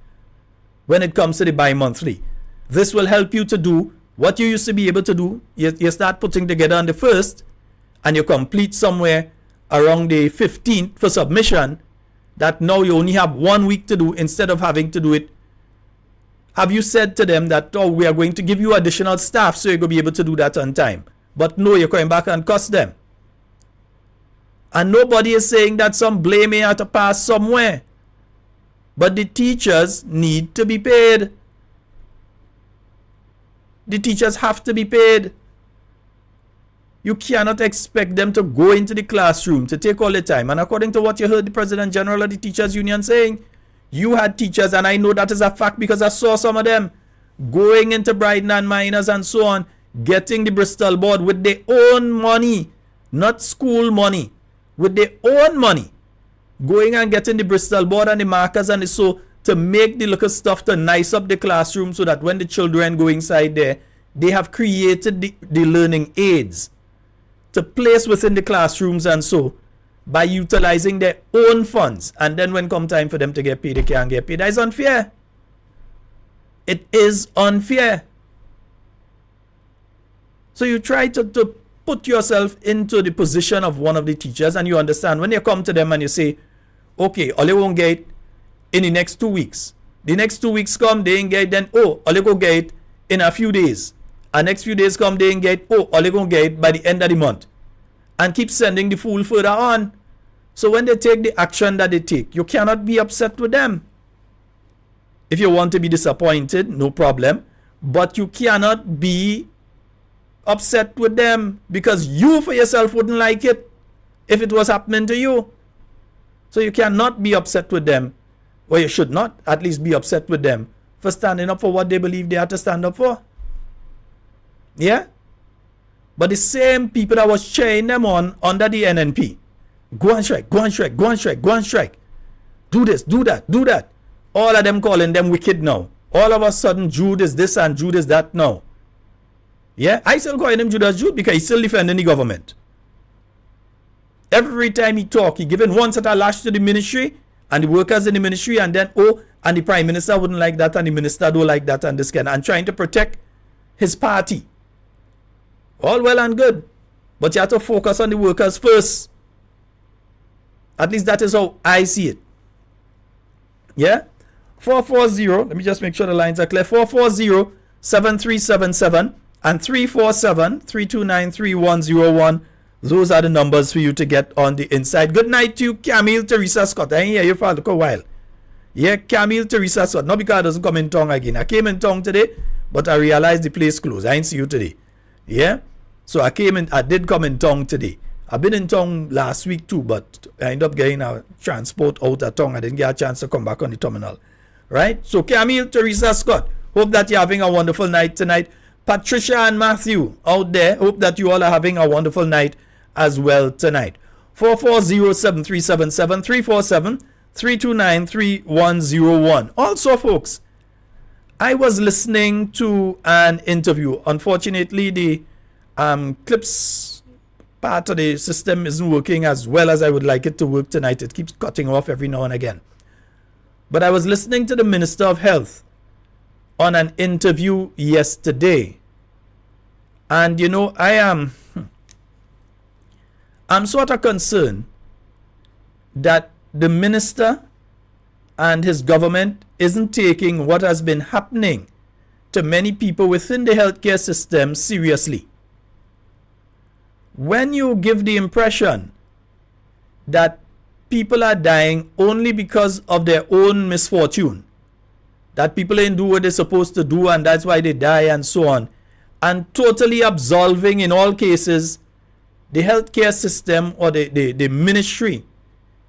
when it comes to the bi-monthly. This will help you to do what you used to be able to do. You start putting together on the 1st and you complete somewhere around the 15th for submission, that now you only have 1 week to do instead of having to do it. Have you said to them that, oh, we are going to give you additional staff so you're going to be able to do that on time? But no, you're going back and cost them. And nobody is saying that some blame may have to pass somewhere. But the teachers need to be paid. The teachers have to be paid. You cannot expect them to go into the classroom to take all the time. And according to what you heard the President General of the Teachers Union saying, you had teachers, and I know that is a fact because I saw some of them going into Brighton and Miners and so on, getting the Bristol board with their own money, not school money, with their own money, going and getting the Bristol board and the markers and so to make the little stuff to nice up the classroom so that when the children go inside there, they have created the learning aids to place within the classrooms and so by utilizing their own funds. And then when come time for them to get paid, they can't get paid. That is unfair. It is unfair. So you try to put yourself into the position of one of the teachers and you understand when you come to them and you say, okay, all you won't get in the next 2 weeks. The next 2 weeks come, they ain't get, then, oh, all you go get in a few days. And next few days come, they ain't get, oh, all you gonna get by the end of the month. And keep sending the fool further on. So when they take the action that they take, you cannot be upset with them. If you want to be disappointed, no problem. But you cannot be upset with them because you for yourself wouldn't like it if it was happening to you. So you cannot be upset with them. Or you should not at least be upset with them for standing up for what they believe they have to stand up for. Yeah? But the same people that was cheering them on under the NNP, go on strike, go on strike, go on strike, go on strike. Do this, do that, do that. All of them calling them wicked now. All of a sudden, Jude is this and Jude is that now. Yeah? I still call him Judas Jude because he's still defending the government. Every time he talk, he giving one set of lash to the ministry and the workers in the ministry, and then, oh, and the prime minister wouldn't like that and the minister don't like that and this kind, and trying to protect his party. All well and good, but you have to focus on the workers first. At least that is how I see it. Yeah? 440, let me just make sure the lines are clear. 440-7377 and 347-329-3101. Those are the numbers for you to get on the inside. Good night to you, Camille Teresa Scott. I ain't hear you for a while. Yeah, Camille Teresa Scott. Not because I doesn't come in tongue again. I came in tongue today, but I realized the place closed. I ain't see you today. Yeah? So I did come in tongue today. I've been in tongue last week too, but I ended up getting a transport out of tongue. I didn't get a chance to come back on the terminal. Right? So Camille Teresa Scott, hope that you're having a wonderful night tonight. Patricia and Matthew out there, hope that you all are having a wonderful night as well tonight. 440-7377, 347-329-3101. Also, folks, I was listening to an interview. Unfortunately, the clips part of the system isn't working as well as I would like it to work tonight. It keeps cutting off every now and again. But I was listening to the Minister of Health on an interview yesterday. And, you know, I'm sort of concerned that the minister and his government isn't taking what has been happening to many people within the healthcare system seriously. When you give the impression that people are dying only because of their own misfortune, that people ain't do what they're supposed to do and that's why they die and so on, and totally absolving in all cases the healthcare system or the ministry,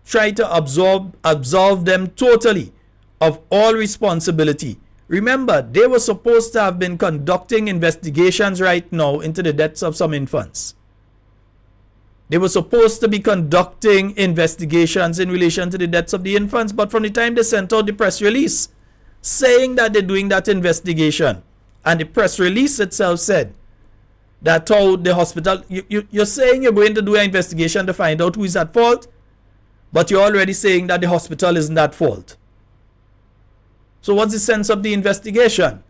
try to absolve them totally of all responsibility. Remember, they were supposed to have been conducting investigations right now into the deaths of some infants. They were supposed to be conducting investigations in relation to the deaths of the infants, but from the time they sent out the press release saying that they're doing that investigation, and the press release itself said that told the hospital, you're saying you're going to do an investigation to find out who is at fault, but you're already saying that the hospital isn't at fault. So what's the sense of the investigation?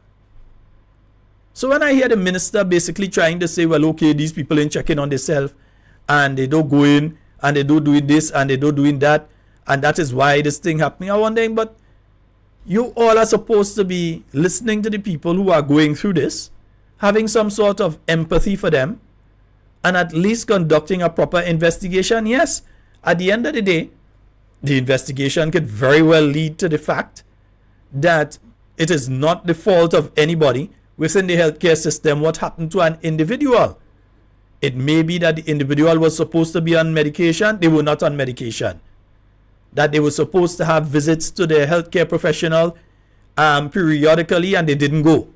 So when I hear the minister basically trying to say, well, okay, these people ain't checking on themselves, and they don't go in, and they don't doing this, and they don't doing that, and that is why this thing happening, I'm wondering, but you all are supposed to be listening to the people who are going through this, having some sort of empathy for them, and at least conducting a proper investigation. Yes, At the end of the day, the investigation could very well lead to the fact that it is not the fault of anybody within the healthcare system what happened to an individual. It may be that the individual was supposed to be on medication, they were not on medication. That they were supposed to have visits to their healthcare professional periodically and they didn't go.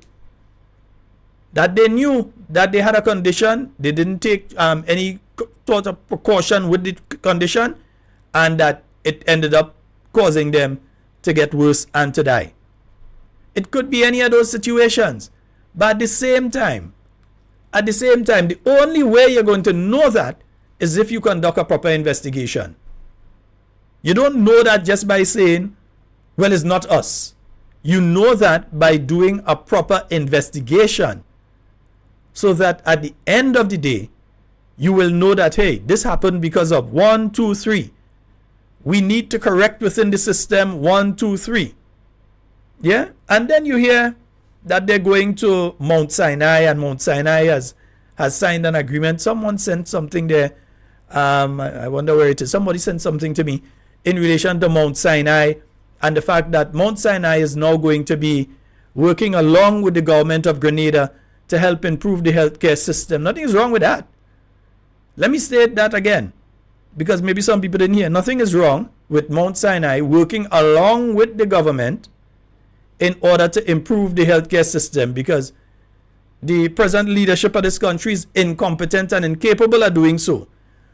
That they knew that they had a condition, they didn't take any sort of precaution with the condition, and that it ended up causing them to get worse and to die. It could be any of those situations. But at the same time, the only way you're going to know that is if you conduct a proper investigation. You don't know that just by saying, well, it's not us. You know that by doing a proper investigation, so that at the end of the day, you will know that, hey, this happened because of 1, 2, 3. We need to correct within the system 1, 2, 3. Yeah? And then you hear that they're going to Mount Sinai, and Mount Sinai has signed an agreement. Someone sent something there. I wonder where it is. Somebody sent something to me in relation to Mount Sinai and the fact that Mount Sinai is now going to be working along with the government of Grenada to help improve the healthcare system. Nothing is wrong with that. Let me state that again, because maybe some people didn't hear. Nothing is wrong with Mount Sinai working along with the government in order to improve the healthcare system, because the present leadership of this country is incompetent and incapable of doing so.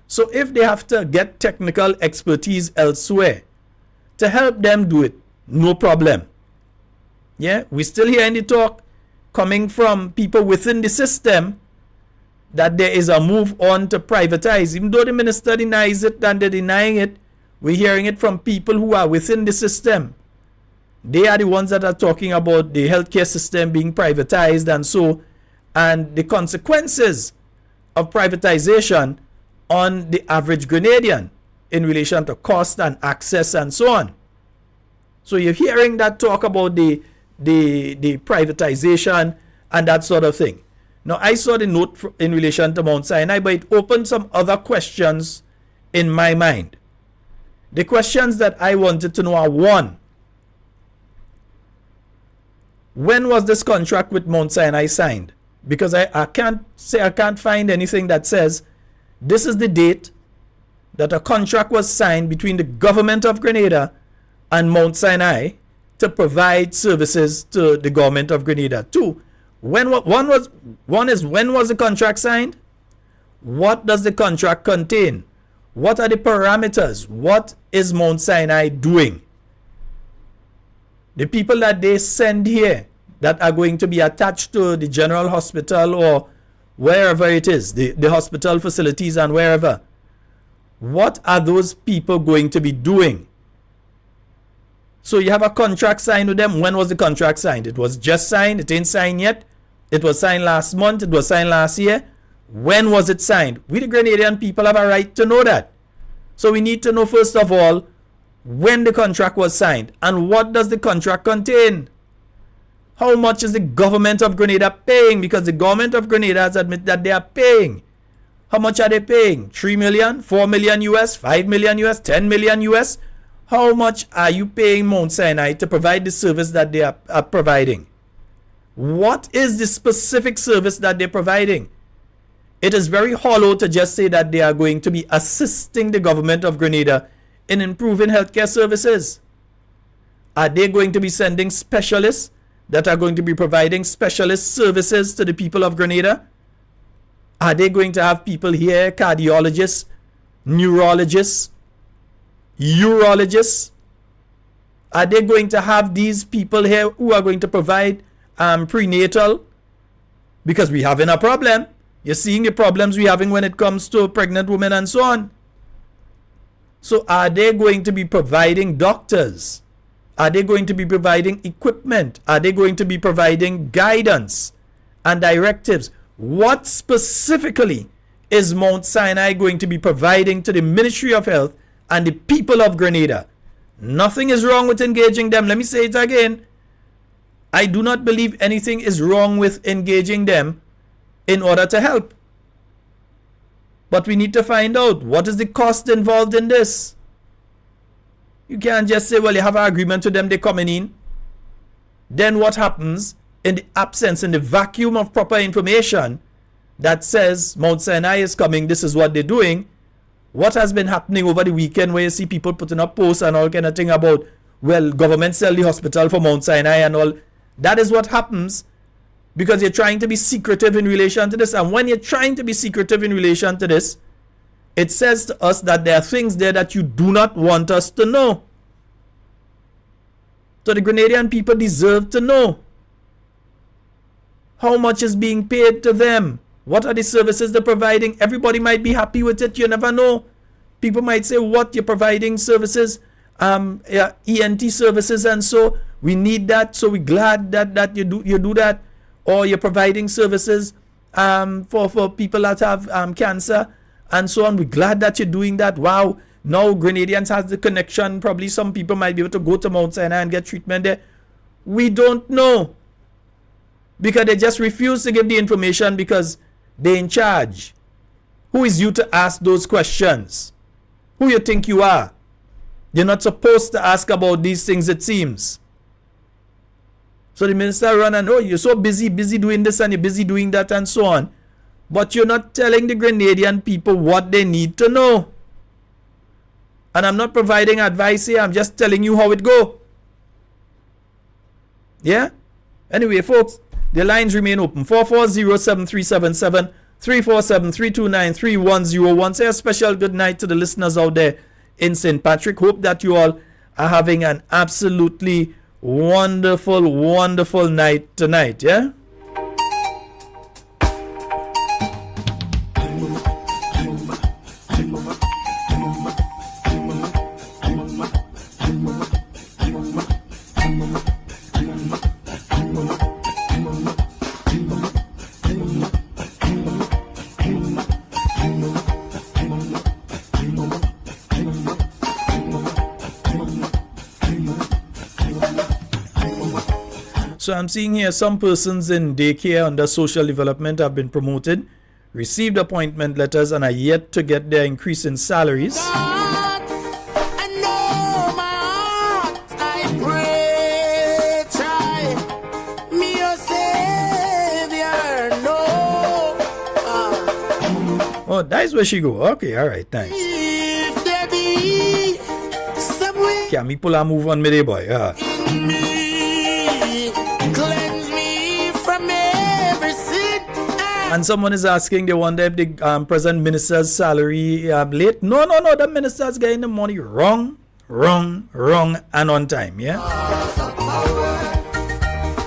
So if they have to get technical expertise elsewhere to help them do it, no problem. Yeah, we still hearing the talk coming from people within the system that there is a move on to privatize. Even though the minister denies it and they're denying it, we're hearing it from people who are within the system. They are the ones that are talking about the healthcare system being privatized and the consequences of privatization on the average Grenadian in relation to cost and access and so on. So you're hearing that talk about the privatization and that sort of thing. Now, I saw the note in relation to Mount Sinai, but it opened some other questions in my mind. The questions that I wanted to know are, one, when was this contract with Mount Sinai signed? Because I can't find anything that says this is the date that a contract was signed between the government of Grenada and Mount Sinai to provide services to the government of Grenada. Two, when was the contract signed? What does the contract contain? What are the parameters? What is Mount Sinai doing? The people that they send here that are going to be attached to the general hospital or wherever it is, the hospital facilities and wherever, what are those people going to be doing? So you have a contract signed with them. When was the contract signed? It was just signed. It ain't signed yet. It was signed last month. It was signed last year. When was it signed? We the Grenadian people have a right to know that. So we need to know, first of all, when the contract was signed and what does the contract contain? How much is the government of Grenada paying? Because the government of Grenada has admitted that they are paying. How much are they paying? 3 million, 4 million US, 5 million US, 10 million US? How much are you paying Mount Sinai to provide the service that they are providing? What is the specific service that they're providing? It is very hollow to just say that they are going to be assisting the government of Grenada in improving healthcare services. Are they going to be sending specialists that are going to be providing specialist services to the people of Grenada? Are they going to have people here, cardiologists, neurologists, urologists? Are they going to have these people here who are going to provide prenatal? Because we're having a problem. You're seeing the problems we're having when it comes to pregnant women and so on. So are they going to be providing doctors? Are they going to be providing equipment? Are they going to be providing guidance and directives? What specifically is Mount Sinai going to be providing to the Ministry of Health and the people of Grenada? Nothing is wrong with engaging them. Let me say it again. I do not believe anything is wrong with engaging them in order to help. But we need to find out what is the cost involved in this. You can't just say, well, you have an agreement with them, they're coming in. Then what happens in the absence, in the vacuum of proper information that says Mount Sinai is coming, this is what they're doing? What has been happening over the weekend where you see people putting up posts and all kind of thing about, well, government sell the hospital for Mount Sinai and all. That is what happens because you're trying to be secretive in relation to this. And when you're trying to be secretive in relation to this, it says to us that there are things there that you do not want us to know. So the Grenadian people deserve to know. How much is being paid to them? What are the services they're providing? Everybody might be happy with it. You never know. People might say, what, you're providing services, ENT services, and so we need that. So we're glad that you do that. Or you're providing services for people that have cancer and so on. We're glad that you're doing that. Wow. Now Grenadians has the connection. Probably some people might be able to go to Mount Sinai and get treatment there. We don't know. Because they just refuse to give the information because they're in charge. Who is you to ask those questions? Who you think you are? You're not supposed to ask about these things, it seems. So the minister run and, oh, you're so busy doing this and you're busy doing that and so on. But you're not telling the Grenadian people what they need to know. And I'm not providing advice here. I'm just telling you how it go. Yeah? Anyway, folks, the lines remain open. 440-7377, 347-329-3101. Say a special good night to the listeners out there in St. Patrick. Hope that you all are having an absolutely wonderful, wonderful night tonight. Yeah? So I'm seeing here some persons in daycare under social development have been promoted, received appointment letters, and are yet to get their increase in salaries. Oh, that's where she go. Okay, all right, thanks. Can me pull a move on me, boy? And someone is asking, they wonder if the present minister's salary late. No, the minister's getting the money wrong, and on time, yeah?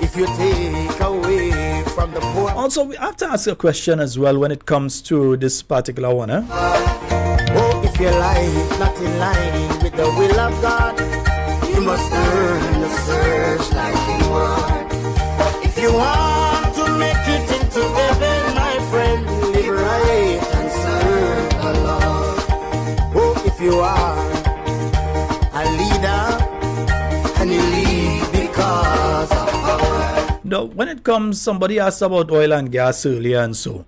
If you take away from the poor. Also, we have to ask a question as well when it comes to this particular one, huh? Oh, if your life not in line with the will of God, you must learn to search like inward. If you want to make it into heaven, my friend, live right and serve the Lord. Oh, if you are a leader and you lead because of power. Now, when it comes, somebody asked about oil and gas earlier and so.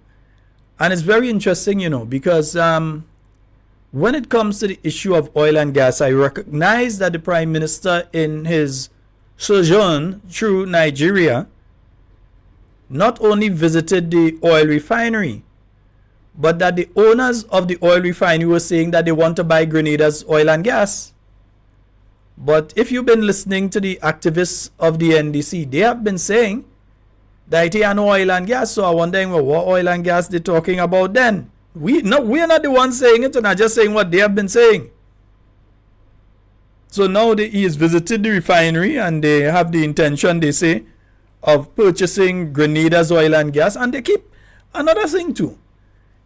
And it's very interesting, you know, because when it comes to the issue of oil and gas, I recognize that the Prime Minister in his sojourn through Nigeria not only visited the oil refinery, but that the owners of the oil refinery were saying that they want to buy Grenada's oil and gas. But if you've been listening to the activists of the NDC, they have been saying that they are no oil and gas. So I'm wondering, well, what oil and gas they're talking about then? We're not the ones saying it, and I'm just saying what they have been saying. So now he has visited the refinery and they have the intention, they say, of purchasing Grenada's oil and gas. And they keep, another thing too,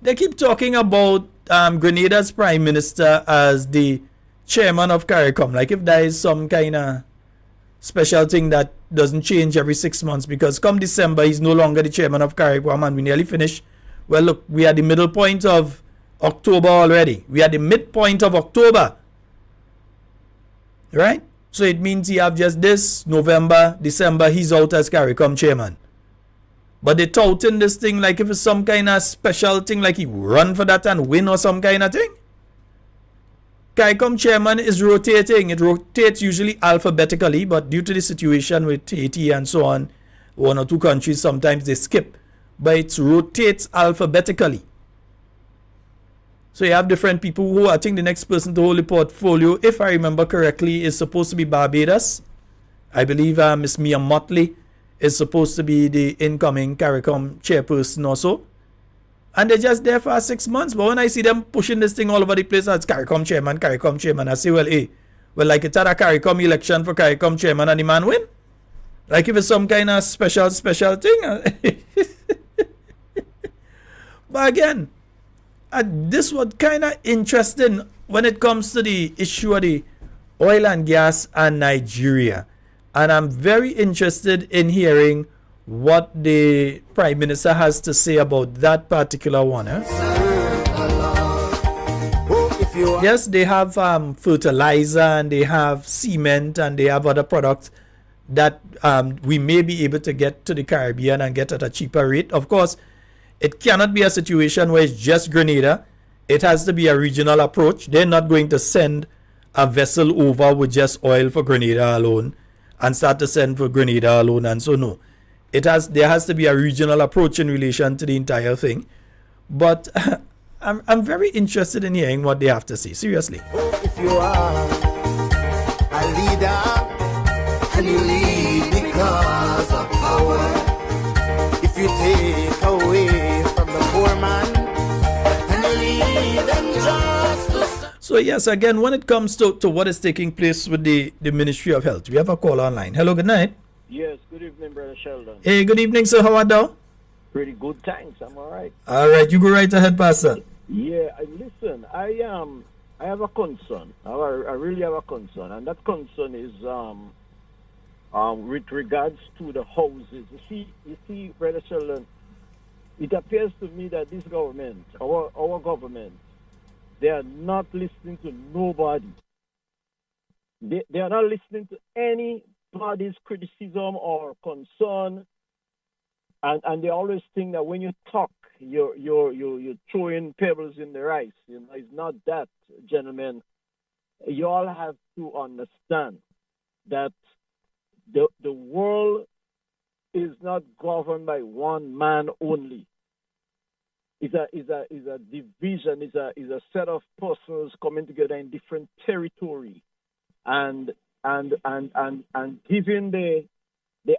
they keep talking about Grenada's Prime Minister as the chairman of CARICOM. Like if there is some kind of special thing that doesn't change every 6 months, because come December, he's no longer the chairman of CARICOM and we nearly finished. Well, look, we are the middle point of October already. We are the midpoint of October. Right? So it means you have just this November, December, he's out as CARICOM chairman. But they touting this thing like if it's some kind of special thing, like he run for that and win or some kind of thing. CARICOM chairman is rotating. It rotates usually alphabetically, but due to the situation with Haiti and so on, one or two countries, sometimes they skip. But it rotates alphabetically. So you have different people who, I think the next person to hold the portfolio, if I remember correctly, is supposed to be Barbados. I believe Miss Mia Motley is supposed to be the incoming CARICOM chairperson also. And they're just there for 6 months. But when I see them pushing this thing all over the place as CARICOM chairman, I say, well, hey, well, like it's at a CARICOM election for CARICOM chairman and the man win. Like if it's some kind of special thing. But again, this was kind of interesting when it comes to the issue of the oil and gas and Nigeria. And I'm very interested in hearing what the Prime Minister has to say about that particular one. Yes, they have fertilizer and they have cement and they have other products that we may be able to get to the Caribbean and get at a cheaper rate. Of course, it cannot be a situation where it's just Grenada. It has to be a regional approach. They're not going to send a vessel over with just oil for Grenada alone and start to send for Grenada alone, and so no. There has to be a regional approach in relation to the entire thing. But I'm very interested in hearing what they have to say. Seriously. If you are a leader and you lead because of power, if you take away from the poor man and you lead them just to... So yes, again, when it comes to what is taking place with the Ministry of Health, we have a call online. Hello, good night. Yes, good evening, Brother Sheldon. Hey, good evening, sir. How are you? Pretty good, thanks. I'm all right. All right, you go right ahead, Pastor. Yeah, listen, I have a concern. I really have a concern, and that concern is with regards to the houses. You see, Brother Sheldon, it appears to me that this government, our government, they are not listening to nobody. They are not listening to anybody's criticism or concern, and they always think that when you talk, you're throwing pebbles in the rice. You know, it's not that, gentlemen. You all have to understand that the world is not governed by one man only. Is a division, is a set of persons coming together in different territory and giving the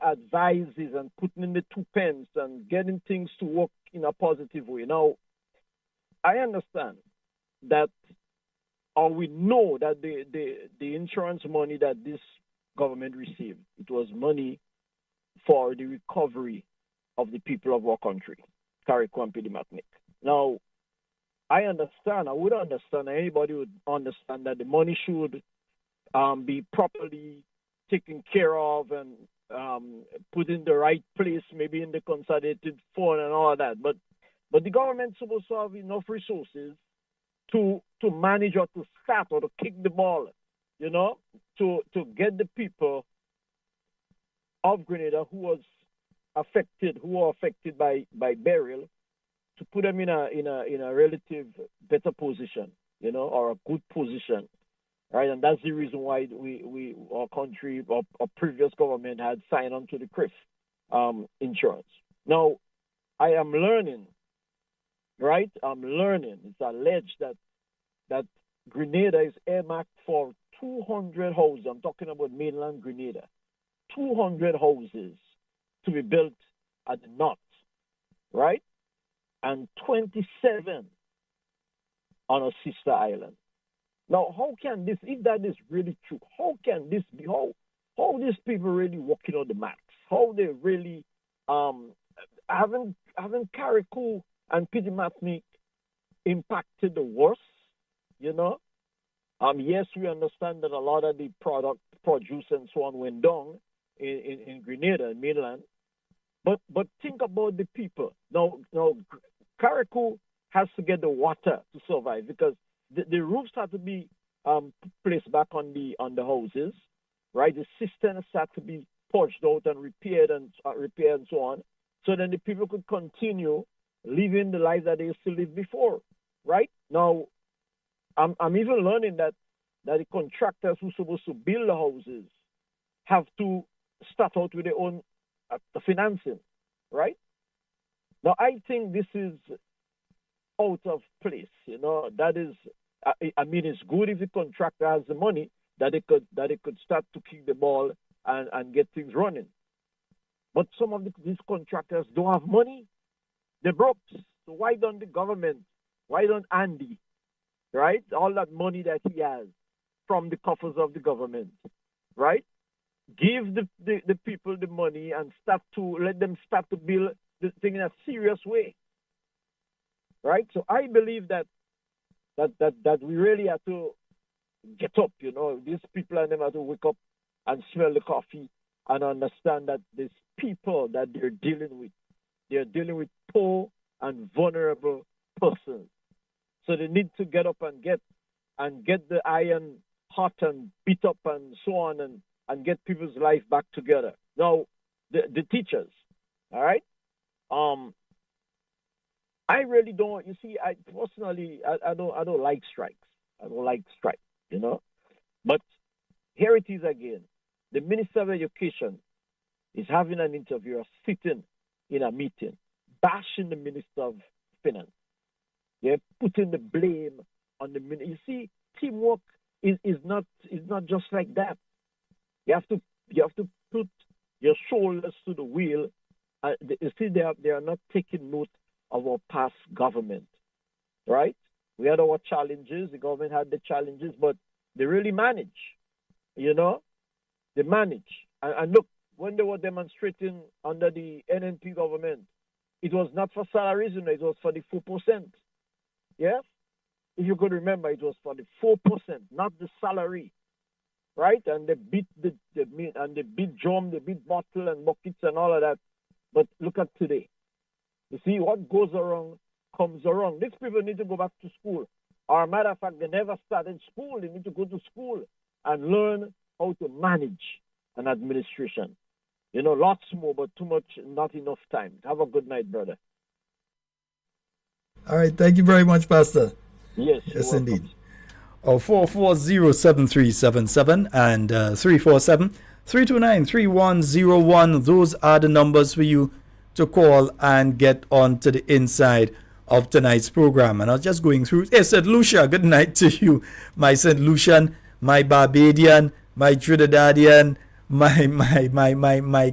advices and putting in the 2 pence and getting things to work in a positive way. Now, I understand that, or we know that the insurance money that this government received, it was money for the recovery of the people of our country. Carriacou and Martinique. Now, I would understand, anybody would understand that the money should be properly taken care of and put in the right place, maybe in the consolidated fund and all that. But the government's supposed to have enough resources to manage or to start or to kick the ball, you know, to get the people of Grenada who are affected by burial, to put them in a relative better position, you know, or a good position, right? And that's the reason why our country, our previous government had signed on to the CRIF insurance. Now, I am learning, right? It's alleged that Grenada is earmarked for 200 houses. I'm talking about mainland Grenada. 200 houses to be built at the north, right? And 27 on a sister island. Now, how can this, if that is really true, how can this be, how these people really working on the max? How they really, haven't Carriacou and Martinique impacted the worst, you know? Yes, we understand that a lot of the produce and so on went down in Grenada, mainland. But think about the people. Now Carriacou has to get the water to survive, because the roofs have to be placed back on the houses, right? The cisterns have to be purged out and repaired and so on. so then the people could continue living the life that they used to live before, right? Now, I'm even learning that the contractors who are supposed to build the houses have to start out with their own financing, right? Now, I think this is out of place. That is, I mean, it's good if the contractor has the money that they could start to kick the ball and get things running. But some of these contractors don't have money. They're broke. So why don't the government, why don't Andy, right, all that money that he has from the coffers of the government, right, give the people the money and let them start to build the thing in a serious way, right? So I believe that we really have to get up. These people and them have to wake up and smell the coffee and understand that these people that they're dealing with poor and vulnerable persons. So they need to get up and get the iron hot and beat up and so on and get people's life back together. Now, the teachers, all right? I really don't. You see, I personally, I don't like strikes. I don't like strikes, But here it is again. The Minister of Education is having an interviewer sitting in a meeting, bashing the Minister of Finance. They're putting the blame on the minister. You see, teamwork is not just like that. You have to put your shoulders to the wheel. You see, they are not taking note of our past government, right? We had our challenges. The government had the challenges, but they really manage. They manage. And look, when they were demonstrating under the NNP government, it was not for salaries, it was for the 4%. Yeah? If you could remember, it was for the 4%, not the salary. Right? And they beat drum, they beat bottle and buckets and all of that. But look at today. You see, what goes around comes around. These people need to go back to school. Or, a matter of fact, they never started school. They need to go to school and learn how to manage an administration. Lots more, but too much, not enough time. Have a good night, brother. All right. Thank you very much, Pastor. Yes, indeed. 440-7377 and 347-329-3101. Those are the numbers for you to call and get on to the inside of tonight's program. And I was just going through. Hey, St. Lucia, good night to you. My St. Lucian, my Barbadian, my Trinidadian, my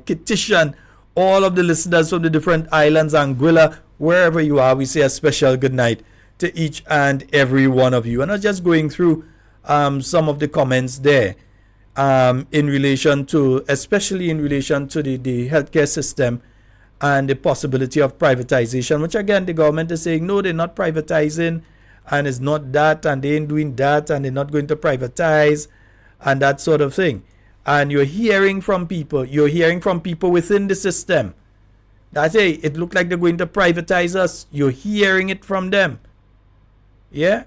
Kititian, all of the listeners from the different islands, Anguilla, wherever you are, we say a special good night to each and every one of you. And I was just going through some of the comments there especially in relation to the healthcare system and the possibility of privatization, which again the government is saying no, they're not privatizing, and it's not that, and they ain't doing that, and they're not going to privatize and that sort of thing. And you're hearing from people within the system that, hey, it looked like they're going to privatize us. You're hearing it from them. Yeah?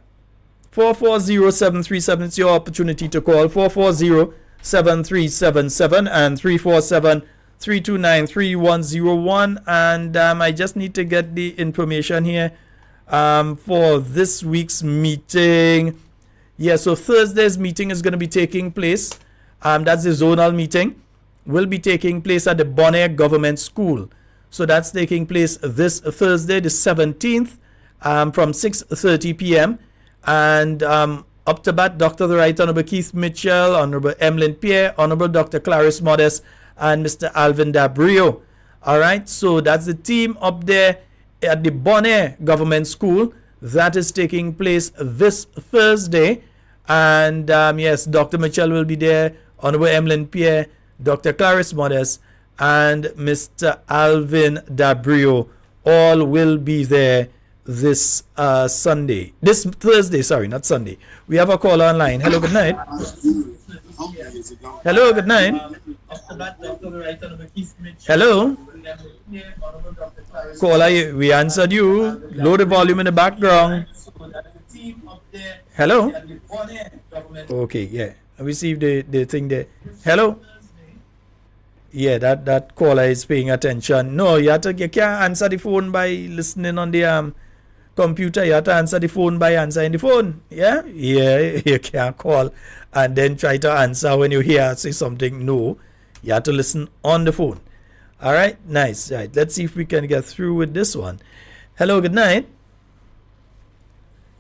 440-7377, it's your opportunity to call. 440-7377 and 347-329-3101. And I just need to get the information here for this week's meeting. Yeah, so Thursday's meeting is going to be taking place. That's the zonal meeting. Will be taking place at the Bonaire Government School. So that's taking place this Thursday, the 17th, from 6:30 p.m. And up to bat, Dr. the Right Honorable Keith Mitchell, Honorable Emlyn Pierre, Honorable Dr. Clarice Modest, and Mr. Alvin Dabrio. All right, so that's the team up there at the Bonaire Government School. That is taking place this Thursday. And yes, Dr. Mitchell will be there, Honorable Emlyn Pierre, Dr. Clarice Modest, and Mr. Alvin Dabrio. All will be there this Thursday, sorry, not Sunday. We have a call online. Hello, good night. Hello, good night. Hello. Caller, we answered you. Low the volume in the background. Hello. Okay, yeah. I received the thing there. Hello. Yeah, that caller is paying attention. No, you can't answer the phone by listening on the computer. You have to answer the phone by answering the phone. Yeah, you can't call and then try to answer when you hear say something. No, you have to listen on the phone. All right, nice. Right, let's see if we can get through with this one. Hello, good night.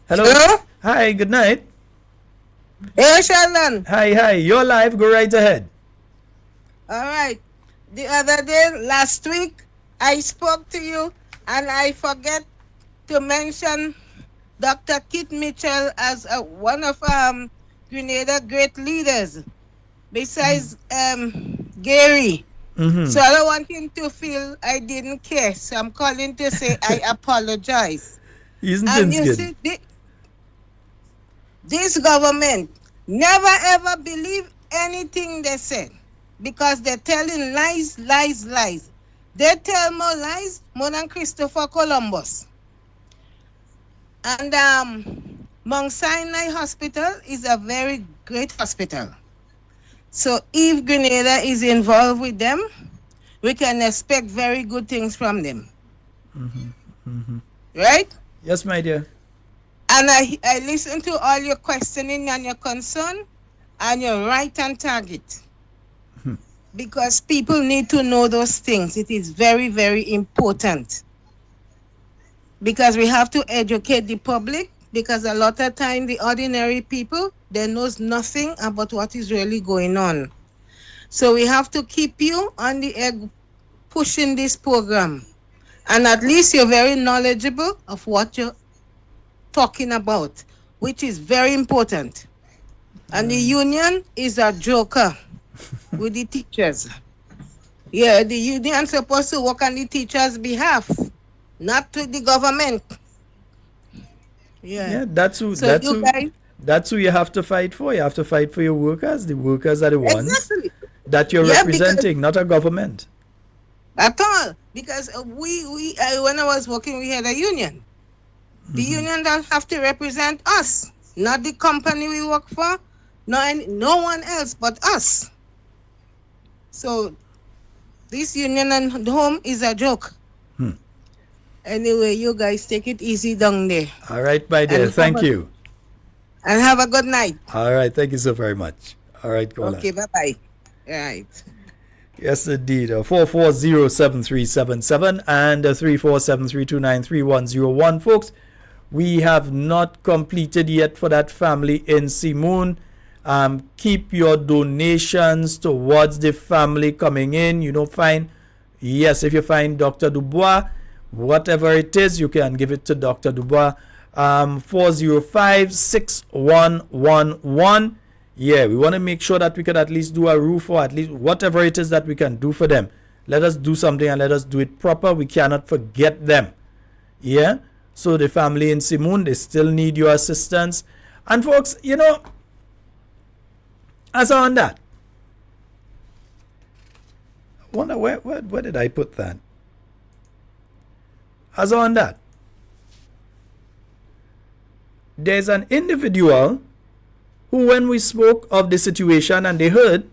Hello. Hi, good night. Hey, Sheldon. Hi. You're live. Go right ahead. All right. The other day, last week, I spoke to you and I forget to mention Dr. Kit Mitchell as one of Grenada great leaders, besides Gary. Mm-hmm. So I don't want him to feel I didn't care. So I'm calling to say I apologize. Isn't And you good? see, this government never ever believe anything they said, because they're telling lies. They tell more lies more than Christopher Columbus. And Mount Sinai Hospital is a very great hospital. So if Grenada is involved with them, we can expect very good things from them. Right? Yes, my dear. And I listen to all your questioning and your concern, and you're right on target. Because people need to know those things. It is very, very important. Because we have to educate the public, because a lot of time the ordinary people, they knows nothing about what is really going on. So we have to keep you on the egg pushing this program. And at least you're very knowledgeable of what you're talking about, which is very important. And the union is a joker with the teachers. Yeah, the union is supposed to work on the teachers' behalf, not to the government. Yeah, that's who you have to fight for. You have to fight for your workers. The workers are the ones that you're representing, not a government. At all. Because when I was working, we had a union. The union don't have to represent us, not the company we work for, no one else but us. So this union and home is a joke. Anyway, you guys take it easy down there. All right, my dear. Thank you. And have a good night. All right. Thank you so very much. All right, caller. Okay, bye-bye. All right. Yes, indeed. 4407377 and 34732933101. Folks, we have not completed yet for that family in Simoon. Keep your donations towards the family coming in. You don't find, yes, if you find Dr. Dubois, whatever it is, you can give it to Dr. Dubois. 405-6111. Yeah, we want to make sure that we could at least do a roof, or at least whatever it is that we can do for them. Let us do something and let us do it proper. We cannot forget them. Yeah? So the family in Simoon, they still need your assistance. And folks, you know, as on that, I wonder where did I put that? As on that, there's an individual who, when we spoke of the situation and they heard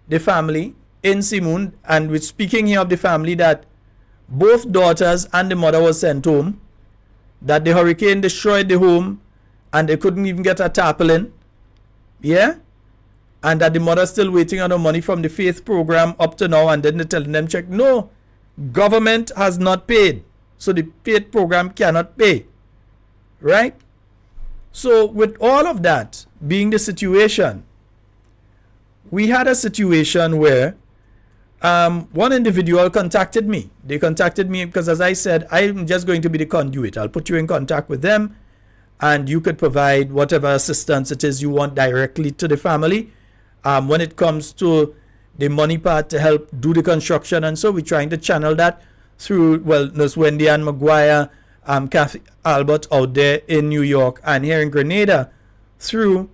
the family in Simoon, and we're speaking here of the family that both daughters and the mother was sent home, that the hurricane destroyed the home and they couldn't even get a tarpaulin, yeah, and that the mother still waiting on the money from the faith program up to now, and then they're telling them, check, no, government has not paid, so the faith program cannot pay, right? So with all of that being the situation, we had a situation where one individual contacted me. They contacted me because, as I said, I'm just going to be the conduit. I'll put you in contact with them and you could provide whatever assistance it is you want directly to the family. When it comes to the money part to help do the construction, and so we're trying to channel that through, well, Nurse Wendy Ann McGuire, Kathy Albert out there in New York, and here in Grenada through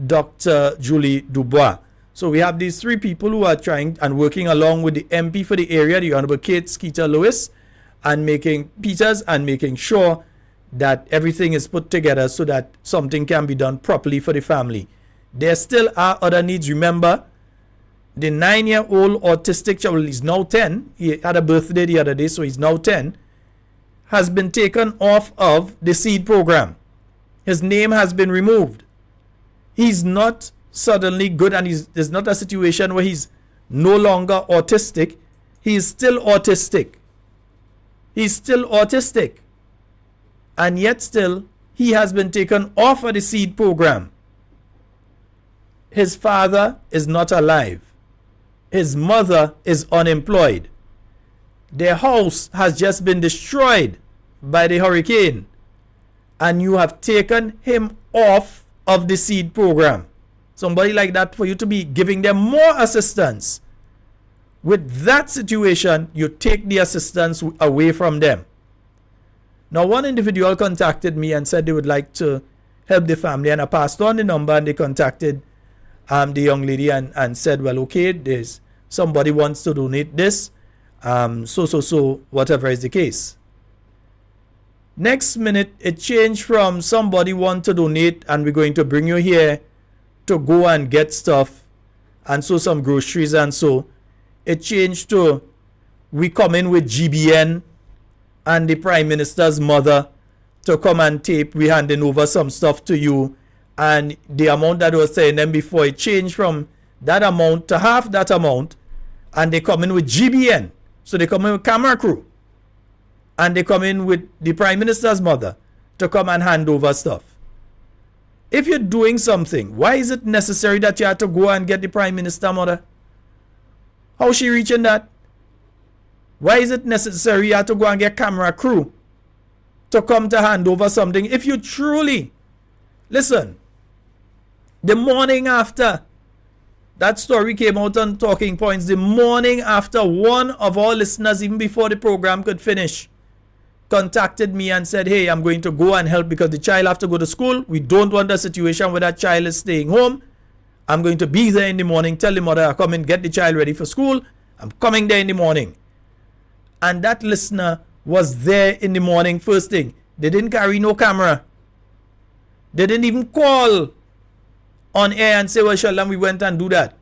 Dr. Julie Dubois. So we have these three people who are trying and working along with the MP for the area, the Honorable Kate Skeeter Lewis, and making sure that everything is put together so that something can be done properly for the family. There still are other needs. Remember, the 9-year-old autistic child, he's now 10, he had a birthday the other day, so he's now 10, has been taken off of the seed program. His name has been removed. He's not suddenly good, and there's not a situation where he's no longer autistic. He is still autistic. He's still autistic. And yet still, he has been taken off of the seed program. His father is not alive. His mother is unemployed. Their house has just been destroyed by the hurricane. And you have taken him off of the seed program. Somebody like that, for you to be giving them more assistance. With that situation, you take the assistance away from them. Now, one individual contacted me and said they would like to help the family, and I passed on the number, and they contacted the young lady and said, well, okay, there's somebody wants to donate this, so, whatever is the case. Next minute, it changed from somebody want to donate and we're going to bring you here to go and get stuff and so some groceries and so. It changed to we come in with GBN and the Prime Minister's mother to come and tape. We handing over some stuff to you, and the amount that I was saying them before, it changed from that amount to half that amount, and they come in with GBN. So they come in with Carriacou, and they come in with the Prime Minister's mother to come and hand over stuff. If you're doing something, why is it necessary that you have to go and get the Prime Minister mother? How's she reaching that? Why is it necessary you have to go and get Carriacou to come to hand over something? If you truly, listen, the morning after that story came out on Talking Points, the morning after, one of our listeners, even before the program could finish, contacted me and said, hey, I'm going to go and help because the child have to go to school. We don't want a situation where that child is staying home. I'm going to be there in the morning. Tell the mother, I'll come and get the child ready for school. I'm coming there in the morning. And that listener was there in the morning first thing. They didn't carry no camera. They didn't even call on air and say, well, Sheldon, we went and do that.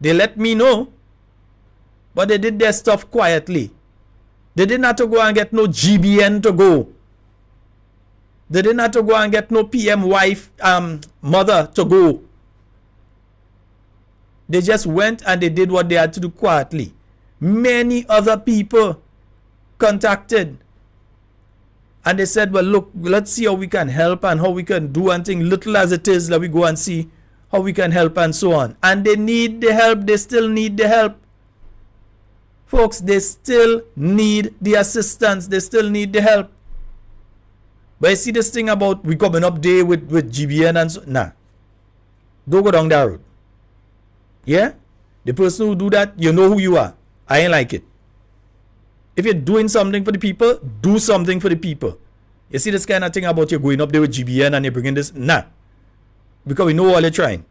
They let me know. But they did their stuff quietly. They didn't have to go and get no GBN to go. They didn't have to go and get no PM wife, mother to go. They just went and they did what they had to do quietly. Many other people contacted. And they said, well, look, let's see how we can help and how we can do anything little as it is. Let me go and see how we can help and so on. And they need the help. They still need the help. Folks, they still need the assistance. They still need the help. But you see this thing about we coming up there with GBN and so. Nah. Don't go down that road. Yeah? The person who do that, you know who you are. I ain't like it. If you're doing something for the people, do something for the people. You see this kind of thing about you going up there with GBN and you're bringing this? Nah. Because we know all you're trying.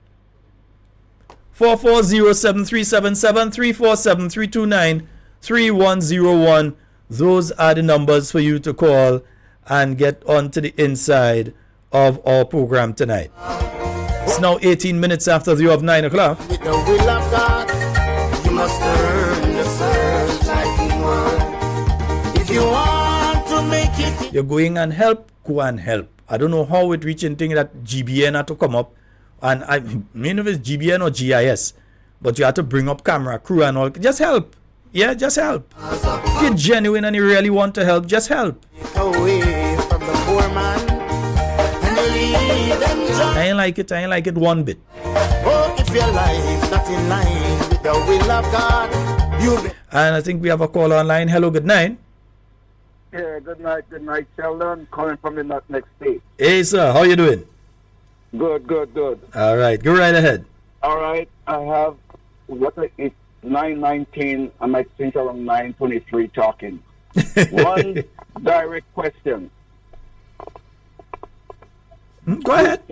440-7377-347-329-3101. Those are the numbers for you to call and get onto the inside of our program tonight. It's now 18 minutes after the hour of 9 o'clock. With the will of God, you must earn the search like you want. If you want to make it, you're going and help, go and help. I don't know how it reaching thing that GBN had to come up. And I mean if it's GBN or GIS. But you have to bring up Carriacou and all. Just help. Yeah, just help. If you're genuine and you really want to help, just help. away from the poor man and you leave them just. I ain't like it one bit. Oh, if your life not in line with the will of God, you. And I think we have a call online. Hello, good night. Yeah, good night, Sheldon, calling from the next state. Hey, sir, how you doing? Good. All right, go right ahead. All right, I have, it's 9:19, I might think around 9:23 talking. One direct question. Go ahead.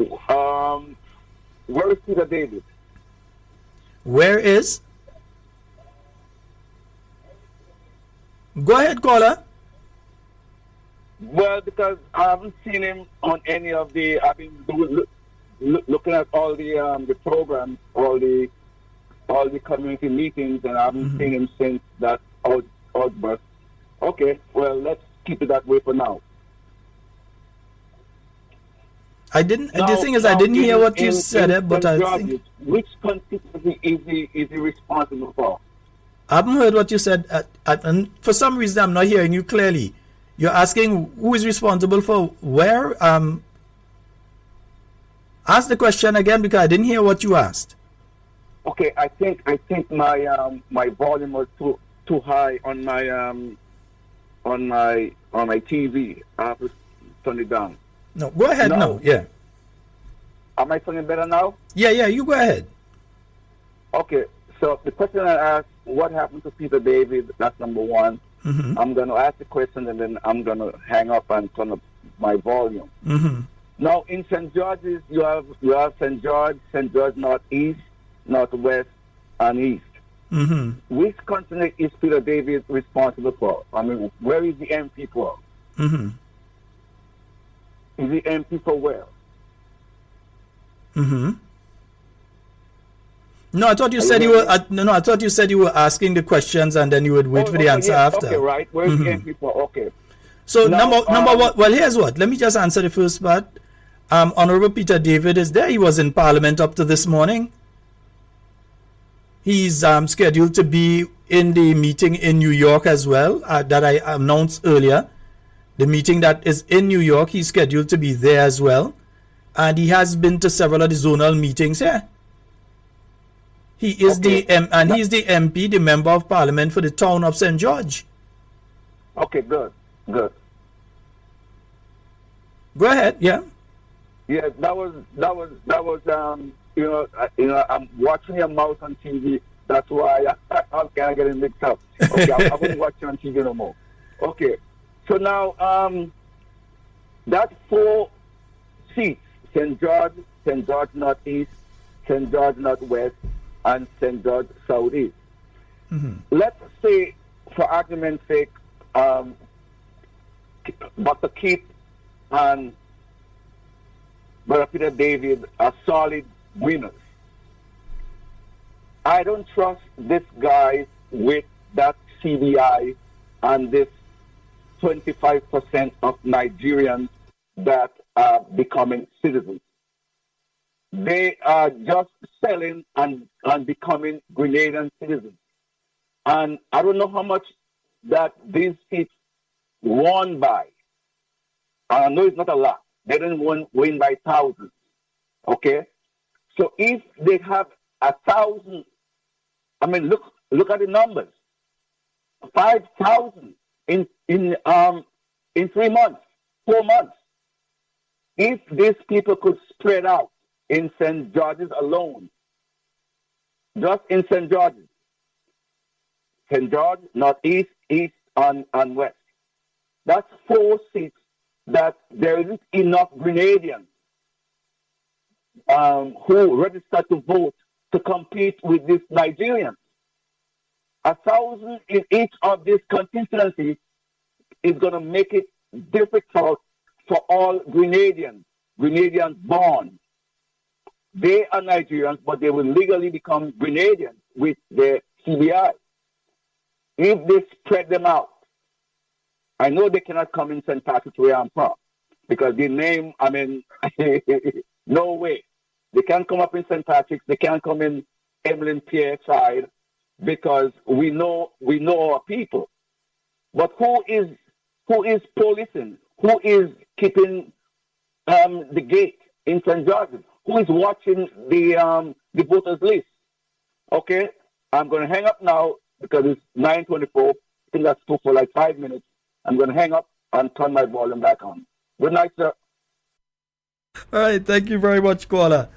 Where is Peter David? Where is? Go ahead, caller. Well, because I haven't seen him on any of the. I've been looking at all the programs, all the all the community meetings, and I haven't seen him since that outburst. Okay, well, let's keep it that way for now. The thing is, I didn't hear what you said, but I think... Which constituency is he responsible for? I haven't heard what you said, and for some reason I'm not hearing you clearly. You're asking who is responsible for where? Ask the question again, because I didn't hear what you asked. Okay, I think my my volume was too high on my TV. I have to turn it down. No, go ahead now. Yeah. Am I sounding better now? Yeah, you go ahead. Okay, so the question I asked, what happened to Peter David? That's number one. I'm going to ask the question, and then I'm going to hang up and turn up my volume. Now, in St. George's, you have St. George Northeast, Northwest, and East. Which continent is Peter David responsible for? I mean, where is the MP for? Is the MP for where? No, I thought you said you were. I thought you said you were asking the questions and then you would wait for the answer after. Okay, right. Where's the MP for? Okay. So number one. Well, here's what. Let me just answer the first part. Honorable Peter David is there. He was in Parliament up to this morning. He's scheduled to be in the meeting in New York as well that I announced earlier. The meeting that is in New York, he's scheduled to be there as well. And he has been to several of the zonal meetings here. He is he's the MP, the Member of Parliament for the town of St. George. Okay, good. Go ahead, yeah. Yeah, that was I'm watching your mouth on TV. That's why I'm kind of getting mixed up. Okay, I wouldn't watch you on TV no more. Okay, so now that's 4 seats: St. George Northeast, St. George Northwest, and St. George Southeast. Let's say, for argument's sake, Dr. Keith and Brother Peter David are solid winners. I don't trust this guy with that CBI and this 25% of Nigerians that are becoming citizens. They are just selling and becoming Grenadian citizens. And I don't know how much that these seats won by. I know it's not a lot. They didn't win by thousands. Okay? So if they have 1,000, I mean, look at the numbers. 5,000 in 3 months, 4 months. If these people could spread out in St. George's alone, just in St. George's, Northeast, East, and West, that's 4 seats that there isn't enough Grenadians who register to vote to compete with these Nigerians. 1,000 in each of these constituencies is going to make it difficult for all Grenadians born. They are Nigerians, but they will legally become Grenadians with the CBI. If they spread them out, I know they cannot come in St. Patrick's where I'm from, because the name, I mean, no way. They can't come up in St. Patrick's. They can't come in Emlyn Pierre side, because we know our people. But who is policing? Who is keeping the gate in St. George's? Who is watching the voters list? Okay, I'm going to hang up now because it's 9:24. I think that's too for like 5 minutes. I'm going to hang up and turn my volume back on. Good night, sir. All right, thank you very much, caller.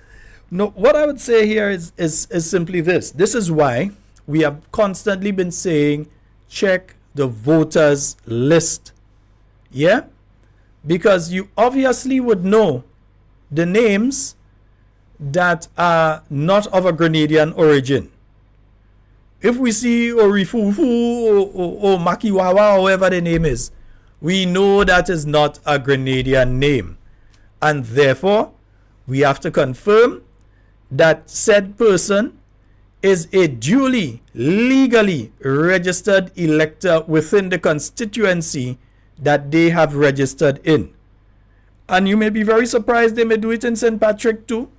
No, what I would say here is simply this. This is why we have constantly been saying, check the voters list. Yeah? Because you obviously would know the names that are not of a Grenadian origin. If we see Orifufu or Makiwawa, or whatever the name is, we know that is not a Grenadian name. And therefore, we have to confirm that said person is a duly, legally registered elector within the constituency that they have registered in. And you may be very surprised they may do it in St. Patrick too.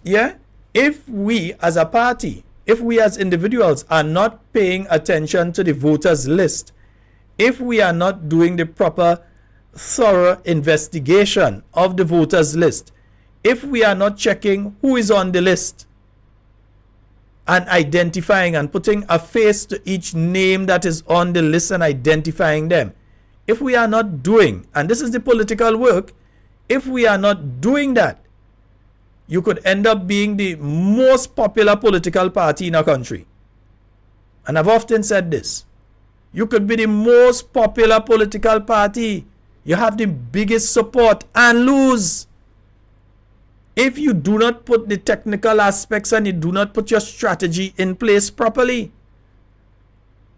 Yeah? If we as a party, if we as individuals are not paying attention to the voters list, if we are not doing the proper thorough investigation of the voters list, if we are not checking who is on the list and identifying and putting a face to each name that is on the list and identifying them, if we are not doing, and this is the political work, if we are not doing that, you could end up being the most popular political party in our country. And I've often said this. You could be the most popular political party. You have the biggest support and lose. If you do not put the technical aspects and you do not put your strategy in place properly.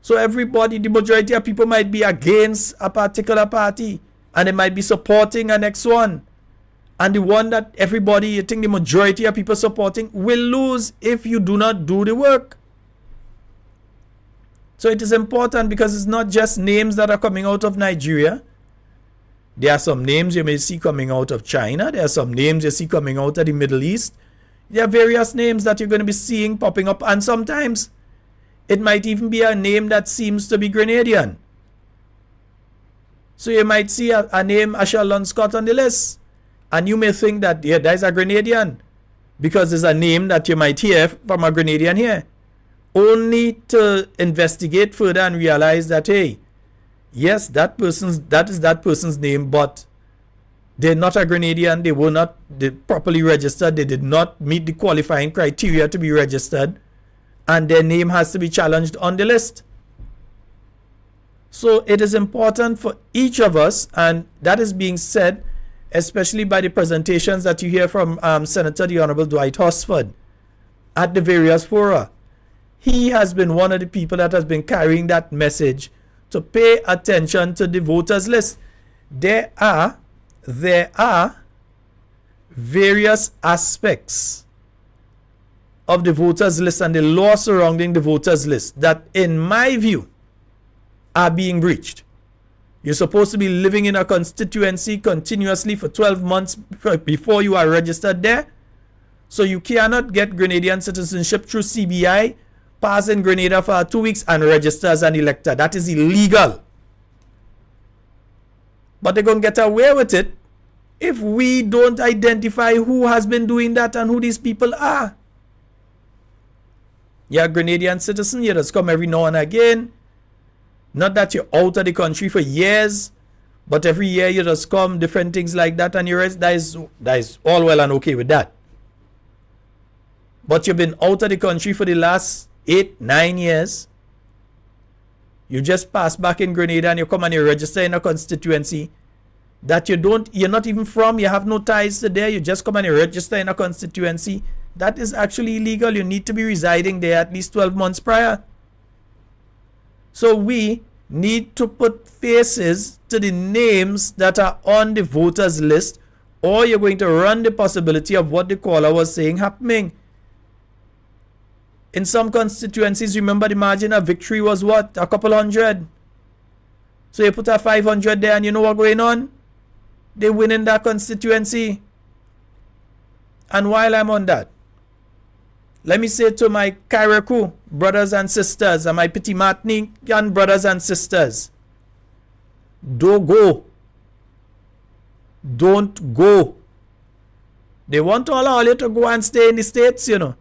So everybody, the majority of people might be against a particular party and they might be supporting a next one. And the one that everybody, you think the majority of people supporting, will lose if you do not do the work. So it is important because it's not just names that are coming out of Nigeria. There are some names you may see coming out of China. There are some names you see coming out of the Middle East. There are various names that you're going to be seeing popping up. And sometimes it might even be a name that seems to be Grenadian. So you might see a name, a Sheldon Scott on the list. And you may think that, yeah, that is a Grenadian. Because it's a name that you might hear from a Grenadian here. Only to investigate further and realize that, hey, yes, that is that person's name, but they're not a Grenadian. They were not properly registered. They did not meet the qualifying criteria to be registered. And their name has to be challenged on the list. So it is important for each of us, and that is being said, especially by the presentations that you hear from Senator the Honorable Dwight Hosford at the various fora. He has been one of the people that has been carrying that message to pay attention to the voters list. There are various aspects of the voters list and the law surrounding the voters list that, in my view, are being breached. You're supposed to be living in a constituency continuously for 12 months before you are registered there. So you cannot get Grenadian citizenship through CBI, pass in Grenada for 2 weeks and register as an elector. That is illegal. But they're going to get away with it if we don't identify who has been doing that and who these people are. You're a Grenadian citizen, you just come every now and again. Not that you're out of the country for years, but every year you just come, different things like that, and that is all well and okay with that. But you've been out of the country for the last 8-9 years. You just pass back in Grenada and you come and you register in a constituency that you're not even from, you have no ties to there, you just come and you register in a constituency. That is actually illegal. You need to be residing there at least 12 months prior. So we need to put faces to the names that are on the voters list, or you're going to run the possibility of what the caller was saying happening. In some constituencies, remember the margin of victory was what? A couple hundred. So you put a 500 there and you know what's going on? They win in that constituency. And while I'm on that, let me say to my Carriacou brothers and sisters and my Petit Martinican brothers and sisters, don't go. Don't go. They want all you to go and stay in the States, you know.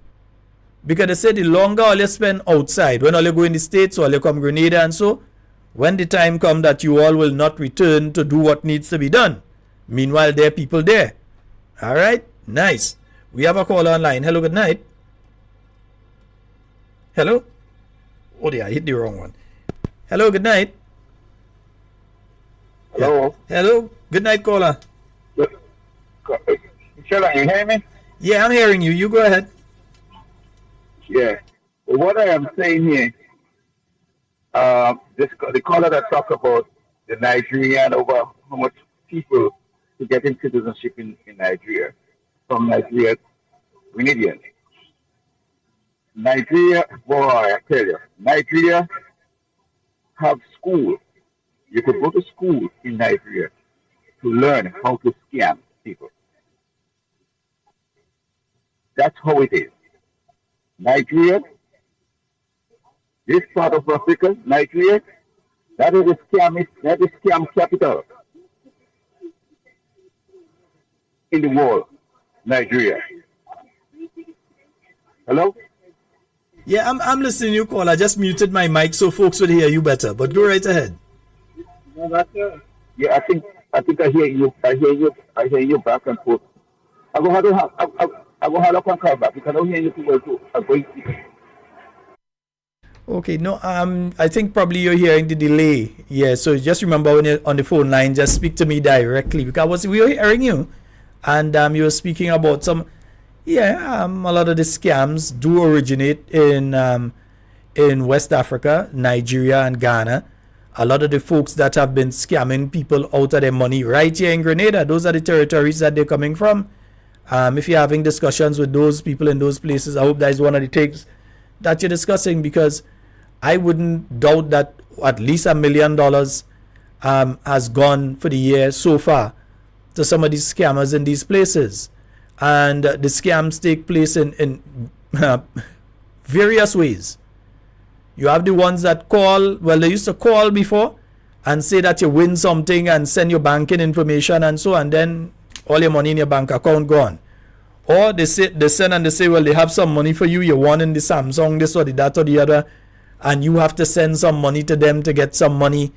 Because they say the longer all you spend outside, when all you go in the States, all you come Grenada and so, when the time comes that you all will not return to do what needs to be done. Meanwhile, there are people there. All right? Nice. We have a call online. Hello, good night. Hello? Oh dear, I hit the wrong one. Hello, good night. Hello? Yeah. Hello? Good night, caller. Sheldon, you hear me? Yeah, I'm hearing you. You go ahead. Yeah. What I am saying here, the caller that talked about the Nigerian, over how much people to getting citizenship in Nigeria, from Nigeria, Grenadians. Nigeria, boy, I tell you, Nigeria have school. You could go to school in Nigeria to learn how to scam people. That's how it is. Nigeria, this part of Africa, Nigeria, that is scam capital in the world. Nigeria. Hello? Yeah, I'm listening to you, call. I just muted my mic so folks would hear you better. But go right ahead. Yeah, I think I hear you. I hear you back and forth. I go have and call back because I don't hear you people too. Okay, no, I think probably you're hearing the delay. Yeah, so just remember when you're on the phone line, just speak to me directly because we were hearing you, and you were speaking about some. Yeah, a lot of the scams do originate in West Africa, Nigeria, and Ghana. A lot of the folks that have been scamming people out of their money right here in Grenada, those are the territories that they're coming from. If you're having discussions with those people in those places, I hope that is one of the things that you're discussing, because I wouldn't doubt that at least $1 million has gone for the year so far to some of these scammers in these places. And the scams take place in various ways. You have the ones that call, well, they used to call before and say that you win something and send your banking information and so, and then all your money in your bank account gone. Or they send and they say, well, they have some money for you, you won in the Samsung, this or the that or the other, and you have to send some money to them to get some money.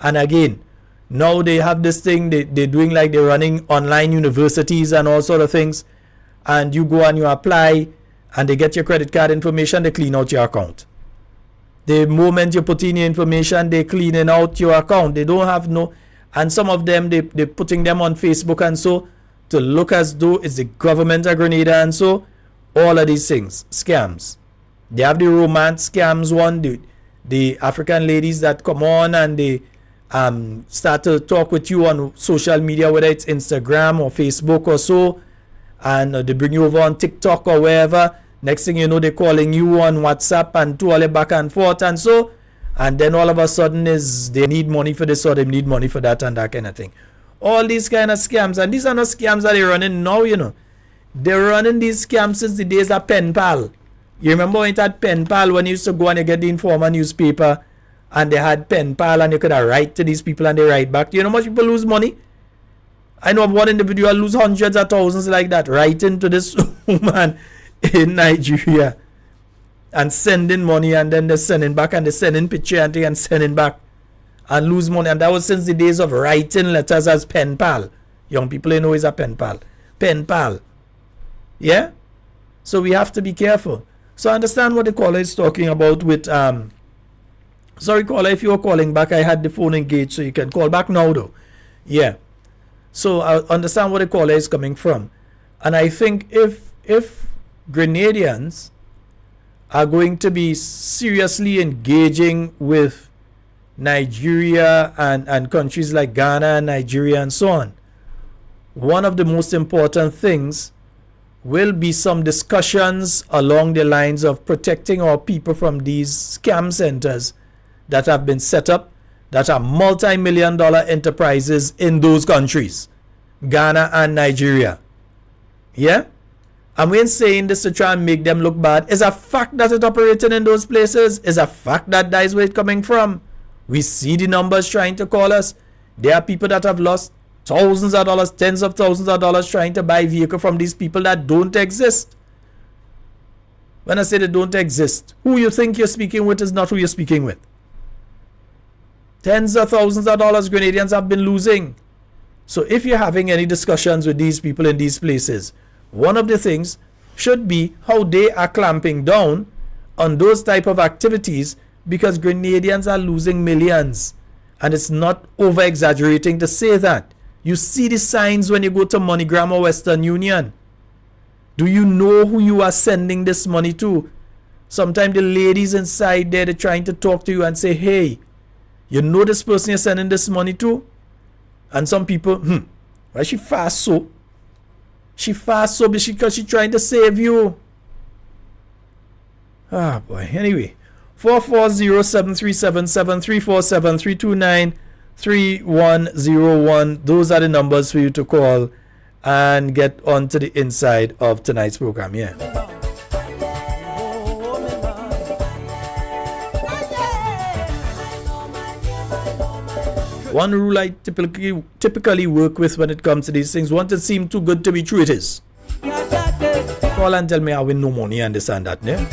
And again, now they have this thing, they're doing like they're running online universities and all sort of things. And you go and you apply and they get your credit card information, they clean out your account. The moment you put in your information, they're cleaning out your account. They don't have no, and some of them, they're putting them on Facebook and so to look as though it's the government of Grenada and so, all of these things, scams. They have the romance scams one, the African ladies that come on and they start to talk with you on social media, whether it's Instagram or Facebook or so, and they bring you over on TikTok or wherever. Next thing you know, they're calling you on WhatsApp and to all back and forth and so, and then all of a sudden is they need money for this or they need money for that and that kind of thing. All these kind of scams, and these are not scams that they're running now, you know. They're running these scams since the days of pen pal. You remember when it had pen pal, when you used to go and you get the Informer newspaper and they had pen pal and you could write to these people and they write back. Do you know how much people lose money? I know of one individual lose hundreds of thousands like that, writing to this woman in Nigeria and sending money, and then they're sending back and they're sending picture and sending back and lose money. And that was since the days of writing letters as pen pal. Young people, you know, is a pen pal. Pen pal. Yeah? So we have to be careful. So I understand what the caller is talking about with sorry caller, if you're calling back, I had the phone engaged, so you can call back now though. Yeah. So I understand where the caller is coming from. And I think if Grenadians are going to be seriously engaging with Nigeria and countries like Ghana and Nigeria and so on, one of the most important things will be some discussions along the lines of protecting our people from these scam centers that have been set up, that are multi-million-dollar enterprises in those countries, Ghana and Nigeria. Yeah? And we ain't saying this to try and make them look bad. It's a fact that it's operating in those places. It's a fact that is where it's coming from. We see the numbers trying to call us. There are people that have lost thousands of dollars, tens of thousands of dollars trying to buy vehicle from these people that don't exist. When I say they don't exist, who you think you're speaking with is not who you're speaking with. Tens of thousands of dollars Grenadians have been losing. So if you're having any discussions with these people in these places, one of the things should be how they are clamping down on those type of activities, because Grenadians are losing millions. And it's not over exaggerating to say that. You see the signs when you go to MoneyGram or Western Union. Do you know who you are sending this money to? Sometimes the ladies inside there, they're trying to talk to you and say, hey, you know this person you're sending this money to? And some people, why she fast so? She fast so because she's trying to save you. Ah, boy. Anyway, 440-737-7347-329-3101. Those are the numbers for you to call and get onto the inside of tonight's program. Yeah. One rule I typically work with when it comes to these things: once it seems too good to be true, it is. Call and tell me I win no money and this and that. Yeah?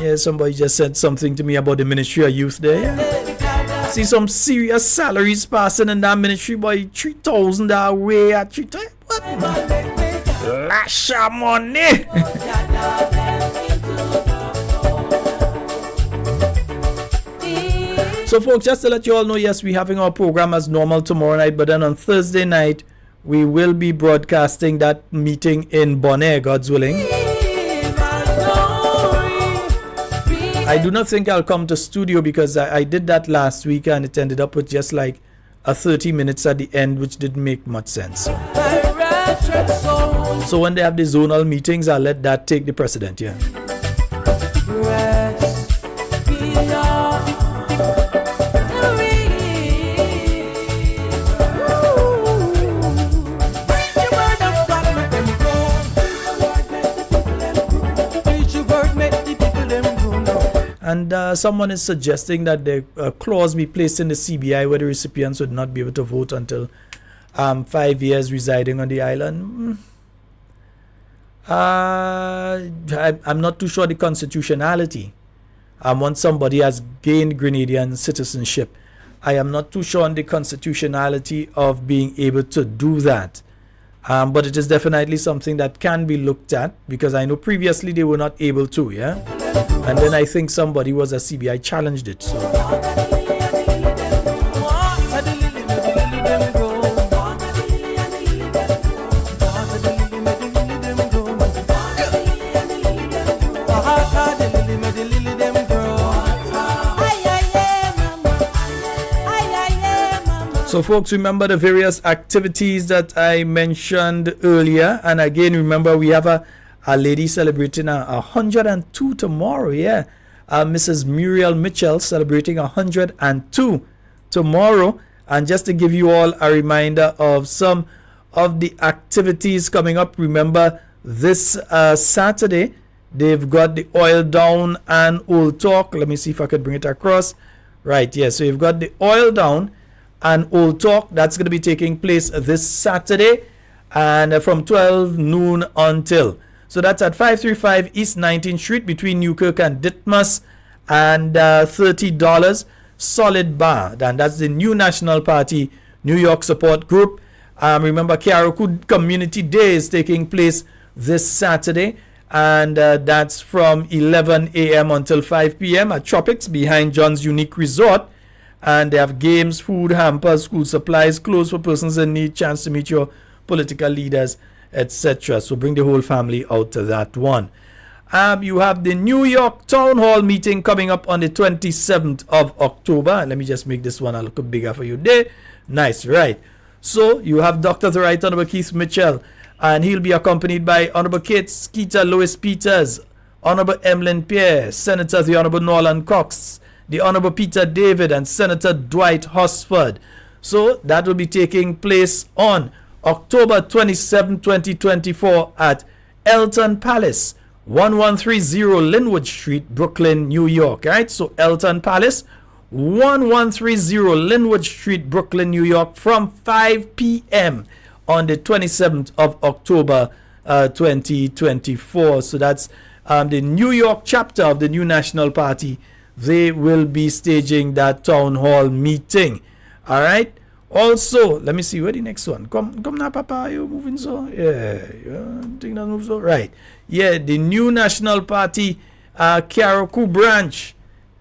Yeah, somebody just said something to me about the Ministry of Youth there. Yeah? See some serious salaries passing in that ministry, boy. $3,000 way at 3,000. What? Lash of money. So, folks, just to let you all know, yes, we're having our program as normal tomorrow night, but then on Thursday night, we will be broadcasting that meeting in Bonaire, God's willing. I do not think I'll come to studio because I did that last week and it ended up with just like a 30 minutes at the end, which didn't make much sense. So when they have the zonal meetings, I'll let that take the precedent, yeah. And someone is suggesting that the clause be placed in the CBI where the recipients would not be able to vote until 5 years residing on the island. I'm not too sure the constitutionality. Once somebody has gained Grenadian citizenship, I am not too sure on the constitutionality of being able to do that. But it is definitely something that can be looked at because I know previously they were not able to, yeah? And then I think somebody was a CBI challenged it. So. So folks, remember the various activities that I mentioned earlier. And again, remember we have a lady celebrating 102 tomorrow. Yeah, Mrs. Muriel Mitchell celebrating 102 tomorrow. And just to give you all a reminder of some of the activities coming up, remember this Saturday they've got the Oil Down and Old Talk. Let me see if I could bring it across. Right, yeah, so you've got the Oil Down and Old Talk. That's going to be taking place this Saturday and from 12 noon until. So that's at 535 East 19th Street between Newkirk and Ditmas, and $30 solid bar. And that's the New National Party New York Support Group. Remember, Carriacou Community Day is taking place this Saturday, and that's from 11 a.m. until 5 p.m. at Tropics behind John's Unique Resort. And they have games, food, hampers, school supplies, clothes for persons in need, chance to meet your political leaders, etc. So bring the whole family out to that one. You have the New York Town Hall meeting coming up on the 27th of October. Let me just make this one a little bigger for you there. Nice, right. So you have Dr. the Right Honorable Keith Mitchell, and he'll be accompanied by Honorable Kate Skeeter Lois Peters, Honorable Emlyn Pierre, Senator the Honorable Norland Cox, the Honorable Peter David, and Senator Dwight Hosford. So that will be taking place on October 27, 2024 at Elton Palace, 1130 Linwood Street, Brooklyn, New York. Right? So Elton Palace, 1130 Linwood Street, Brooklyn, New York, from 5 p.m. on the 27th of October 2024. So that's the New York chapter of the New National Party. They will be staging that town hall meeting. All right. Also, let me see where the next one. Come now, Papa. You moving so? Yeah. Think that moves so right. Yeah, the New National Party Carriacou branch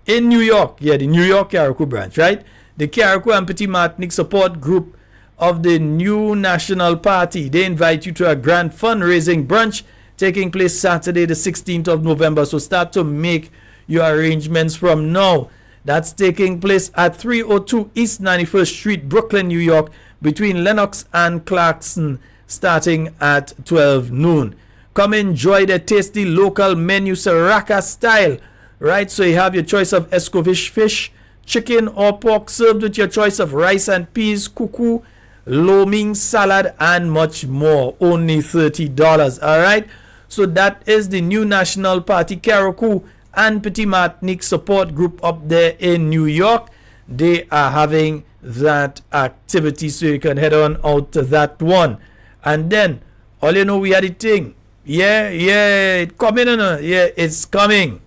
in New York. Yeah, the New York Carriacou branch, right? The Carriacou and Petit Martinique support group of the New National Party. They invite you to a grand fundraising brunch taking place Saturday, the 16th of November. So start to make your arrangements from now. That's taking place at 302 East 91st Street, Brooklyn, New York, between Lenox and Clarkson, starting at 12 noon. Come enjoy the tasty local menu, Sriracha style, right? So you have your choice of escovitch fish, chicken or pork, served with your choice of rice and peas, kuku, lo mein salad, and much more. Only $30. All right. So that is the new National Party Carriacou and Petit Martinique support group up there in New York. They are having that activity, so you can head on out to that one. And then all you know, we had the thing. Yeah, it coming. Yeah, it's coming.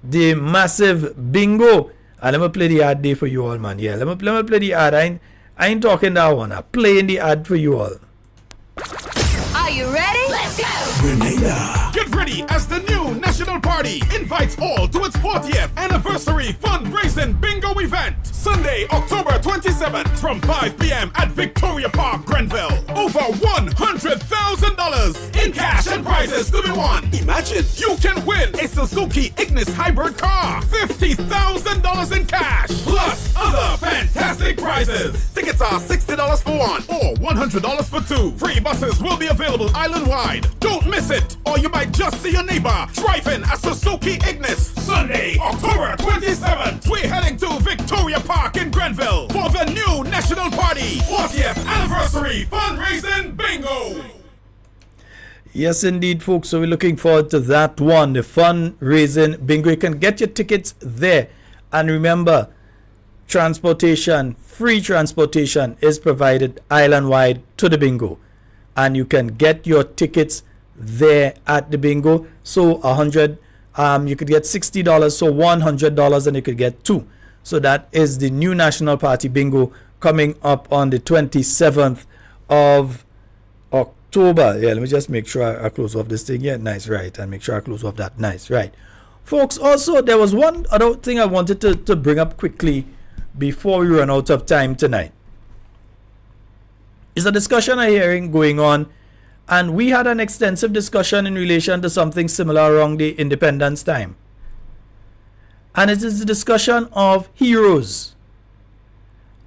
The massive bingo. And let me play the ad day for you all, man. Yeah, let me play the ad. I ain't talking that one. I'm playing the ad for you all. Are you ready? Let's go! Grenada. Get ready as the new National Party invites all to its 40th anniversary fundraising bingo event. Sunday, October 27th from 5 p.m. at Victoria Park, Grenville. Over $100,000 in cash and prizes to be won. Imagine you can win a Suzuki Ignis hybrid car, $50,000 in cash, plus other fantastic prizes. Tickets are $60 for one or $100 for two. Free buses will be available island-wide. Don't miss it, or you might just see your neighbor driving a Suzuki Ignis. Sunday, October 27th, we're heading to Victoria Park in Grenville for the new National Party 40th Anniversary Fundraising Bingo. Yes, indeed, folks. So we're looking forward to that one, the fundraising bingo. You can get your tickets there. And remember, transportation, free transportation is provided island-wide to the bingo. And you can get your tickets there at the bingo. So you could get $60, so $100, and you could get two. So that is the new National Party bingo coming up on the 27th of October. Yeah, let me just make sure I close off this thing. Yeah, nice, right. And make sure I close off that. Nice, right. Folks, also, there was one other thing I wanted to bring up quickly before we run out of time tonight. It's a discussion I'm hearing going on, and we had an extensive discussion in relation to something similar around the independence time. And it is the discussion of heroes.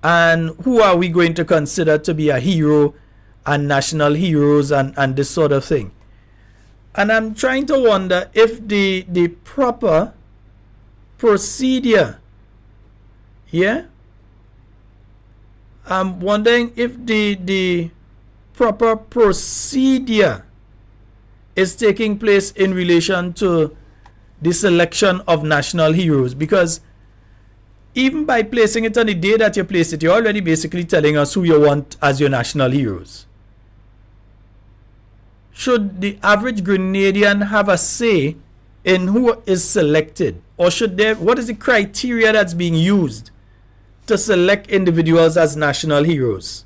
And who are we going to consider to be a hero and national heroes and this sort of thing. And I'm trying to wonder if the proper procedure, yeah? I'm wondering if the proper procedure is taking place in relation to the selection of national heroes, because even by placing it on the day that you place it, you're already basically telling us who you want as your national heroes. Should the average Grenadian have a say in who is selected, or what is the criteria that's being used to select individuals as national heroes?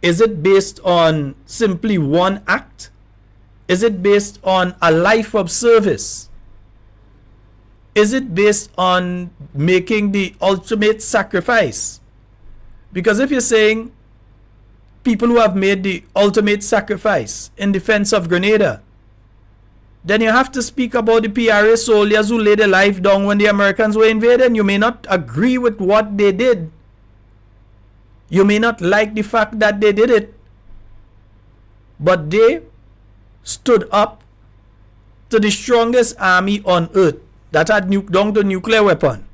Is it based on simply one act? Is it based on a life of service? Is it based on making the ultimate sacrifice? Because if you're saying people who have made the ultimate sacrifice in defense of Grenada, then you have to speak about the PRA soldiers who laid their life down when the Americans were invading. You may not agree with what they did. You may not like the fact that they did it. But they stood up to the strongest army on earth that had nuked down the nuclear weapon.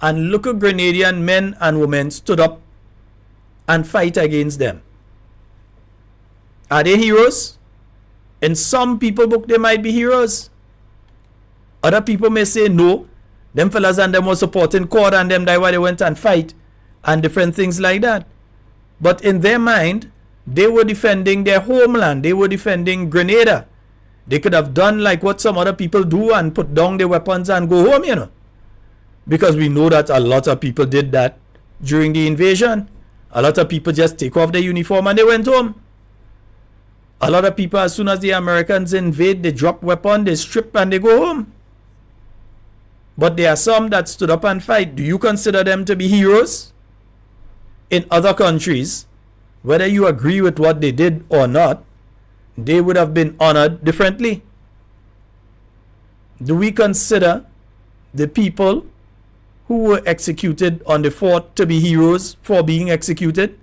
And local Grenadian men and women stood up and fight against them. Are they heroes? In some people book, they might be heroes. Other people may say no. Them fellas and them were supporting court and them die while they went and fight and different things like that. But in their mind, they were defending their homeland. They were defending Grenada. They could have done like what some other people do and put down their weapons and go home, you know. Because we know that a lot of people did that during the invasion. A lot of people just take off their uniform and they went home. A lot of people, as soon as the Americans invade, they drop weapon, they strip and they go home. But there are some that stood up and fight. Do you consider them to be heroes? In other countries, whether you agree with what they did or not, they would have been honored differently. Do we consider the people who were executed on the 4th to be heroes for being executed?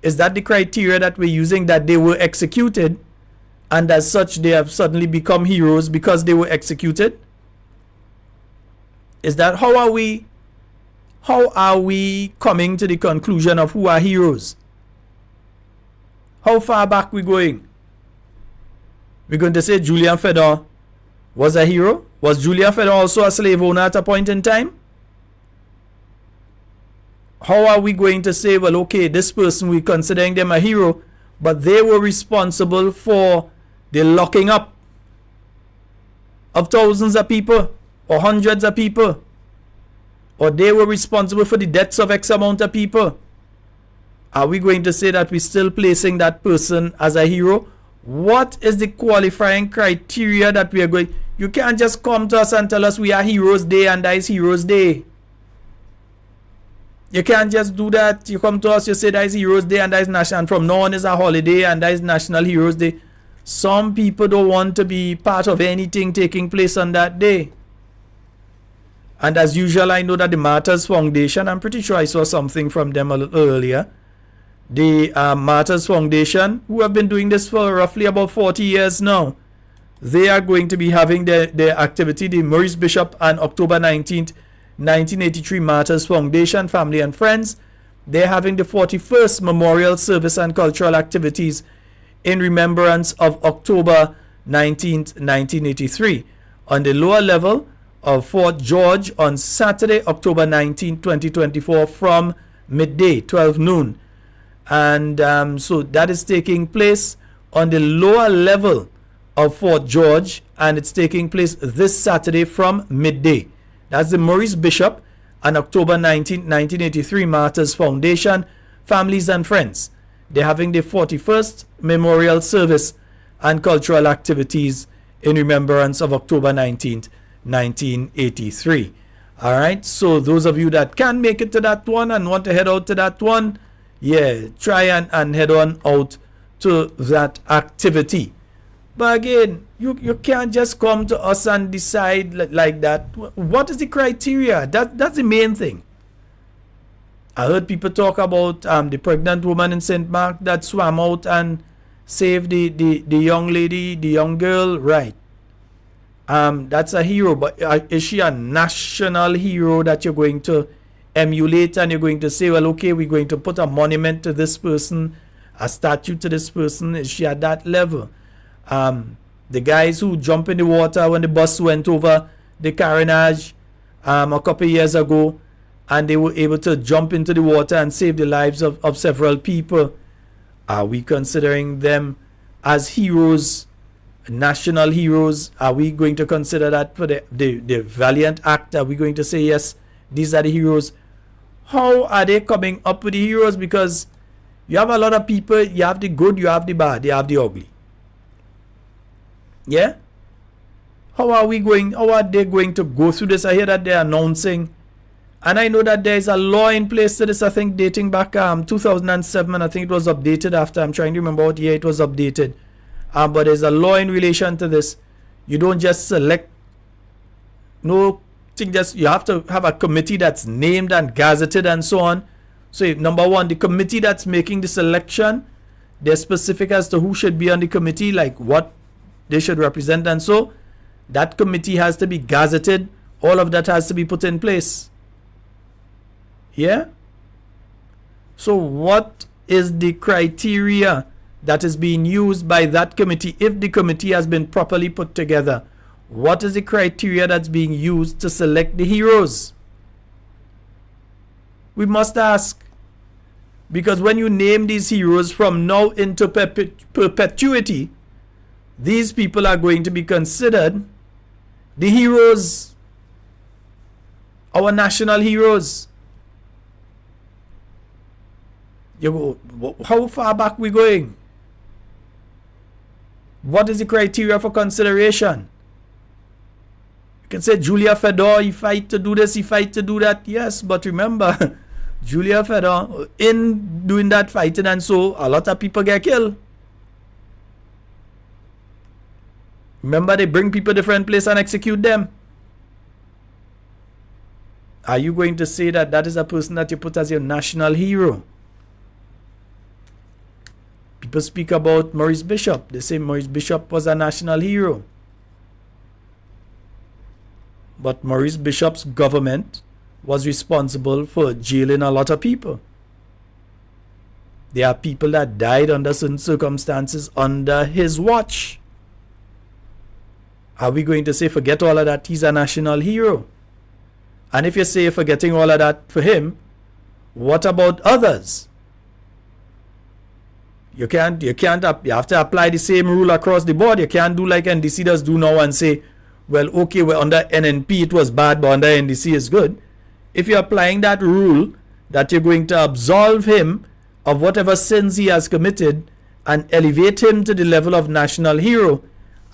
Is that the criteria that we're using, that they were executed and as such they have suddenly become heroes because they were executed? Is that how are we coming to the conclusion of who are heroes? How far back we going? We're going to say Julian Fedor was a hero? Was Julian Fedor also a slave owner at a point in time? How are we going to say, well, okay, this person, we're considering them a hero, but they were responsible for the locking up of thousands of people or hundreds of people, or they were responsible for the deaths of X amount of people? Are we going to say that we're still placing that person as a hero? What is the qualifying criteria that we are going? You can't just come to us and tell us we are Heroes Day and that is Heroes Day. You can't just do that. You come to us, you say that is Heroes Day and that is national, and from now on is a holiday and that is National Heroes Day. Some people don't want to be part of anything taking place on that day. And as usual, I know that the Martyrs Foundation, I'm pretty sure I saw something from them a little earlier. The Martyrs Foundation, who have been doing this for roughly about 40 years now, they are going to be having their activity, the Maurice Bishop and October 19th, 1983 Martyrs Foundation, Family and Friends. They're having the 41st Memorial Service and Cultural Activities in remembrance of October 19th, 1983 on the lower level of Fort George on Saturday, October 19, 2024 from midday, 12 noon. And so that is taking place on the lower level of Fort George, and it's taking place this Saturday from midday. That's the Maurice Bishop and October 19, 1983 Martyrs Foundation, Families and Friends. They're having the 41st Memorial Service and Cultural Activities in remembrance of October 19th, 1983. All right, so those of you that can make it to that one and want to head out to that one, yeah, try and head on out to that activity. But again, you can't just come to us and decide like that. What is the criteria? That's the main thing. I heard people talk about the pregnant woman in St. Mark that swam out and saved the young lady, the young girl, right? That's a hero, but is she a national hero that you're going to emulate and you're going to say, well, okay, we're going to put a monument to this person, a statue to this person? Is she at that level? The guys who jump in the water when the bus went over the Carriacou a couple of years ago, and they were able to jump into the water and save the lives of several people. Are we considering them as heroes, national heroes? Are we going to consider that for the valiant act? Are we going to say, yes, these are the heroes? How are they coming up with the heroes? Because you have a lot of people, you have the good, you have the bad, you have the ugly. Yeah? How are they going to go through this? I hear that they're announcing, and I know that there is a law in place to this, I think dating back 2007, I think it was updated after. I'm trying to remember what year it was updated. But there's a law in relation to this. You don't just select, you have to have a committee that's named and gazetted and so on. So number one, the committee that's making the selection, they're specific as to who should be on the committee, like what they should represent, and so that committee has to be gazetted. All of that has to be put in place. Yeah? So what is the criteria that is being used by that committee? If the committee has been properly put together, what is the criteria that's being used to select the heroes? We must ask. Because when you name these heroes from now into perpetuity, these people are going to be considered the heroes, our national heroes. You go, how far back we going? What is the criteria for consideration? You can say Julia Fedor, he fight to do this, he fight to do that. Yes, but remember, Julia Fedor, in doing that fighting and so, a lot of people get killed. Remember, they bring people different place and execute them. Are you going to say that that is a person that you put as your national hero? People speak about Maurice Bishop. They say Maurice Bishop was a national hero. But Maurice Bishop's government was responsible for jailing a lot of people. There are people that died under certain circumstances under his watch. Are we going to say, forget all of that, he's a national hero? And if you say you're forgetting all of that for him, what about others? You have to apply the same rule across the board. You can't do like NDC does do now and say, well, okay, we're under NNP, it was bad, but under NDC is good. If you're applying that rule that you're going to absolve him of whatever sins he has committed and elevate him to the level of national hero,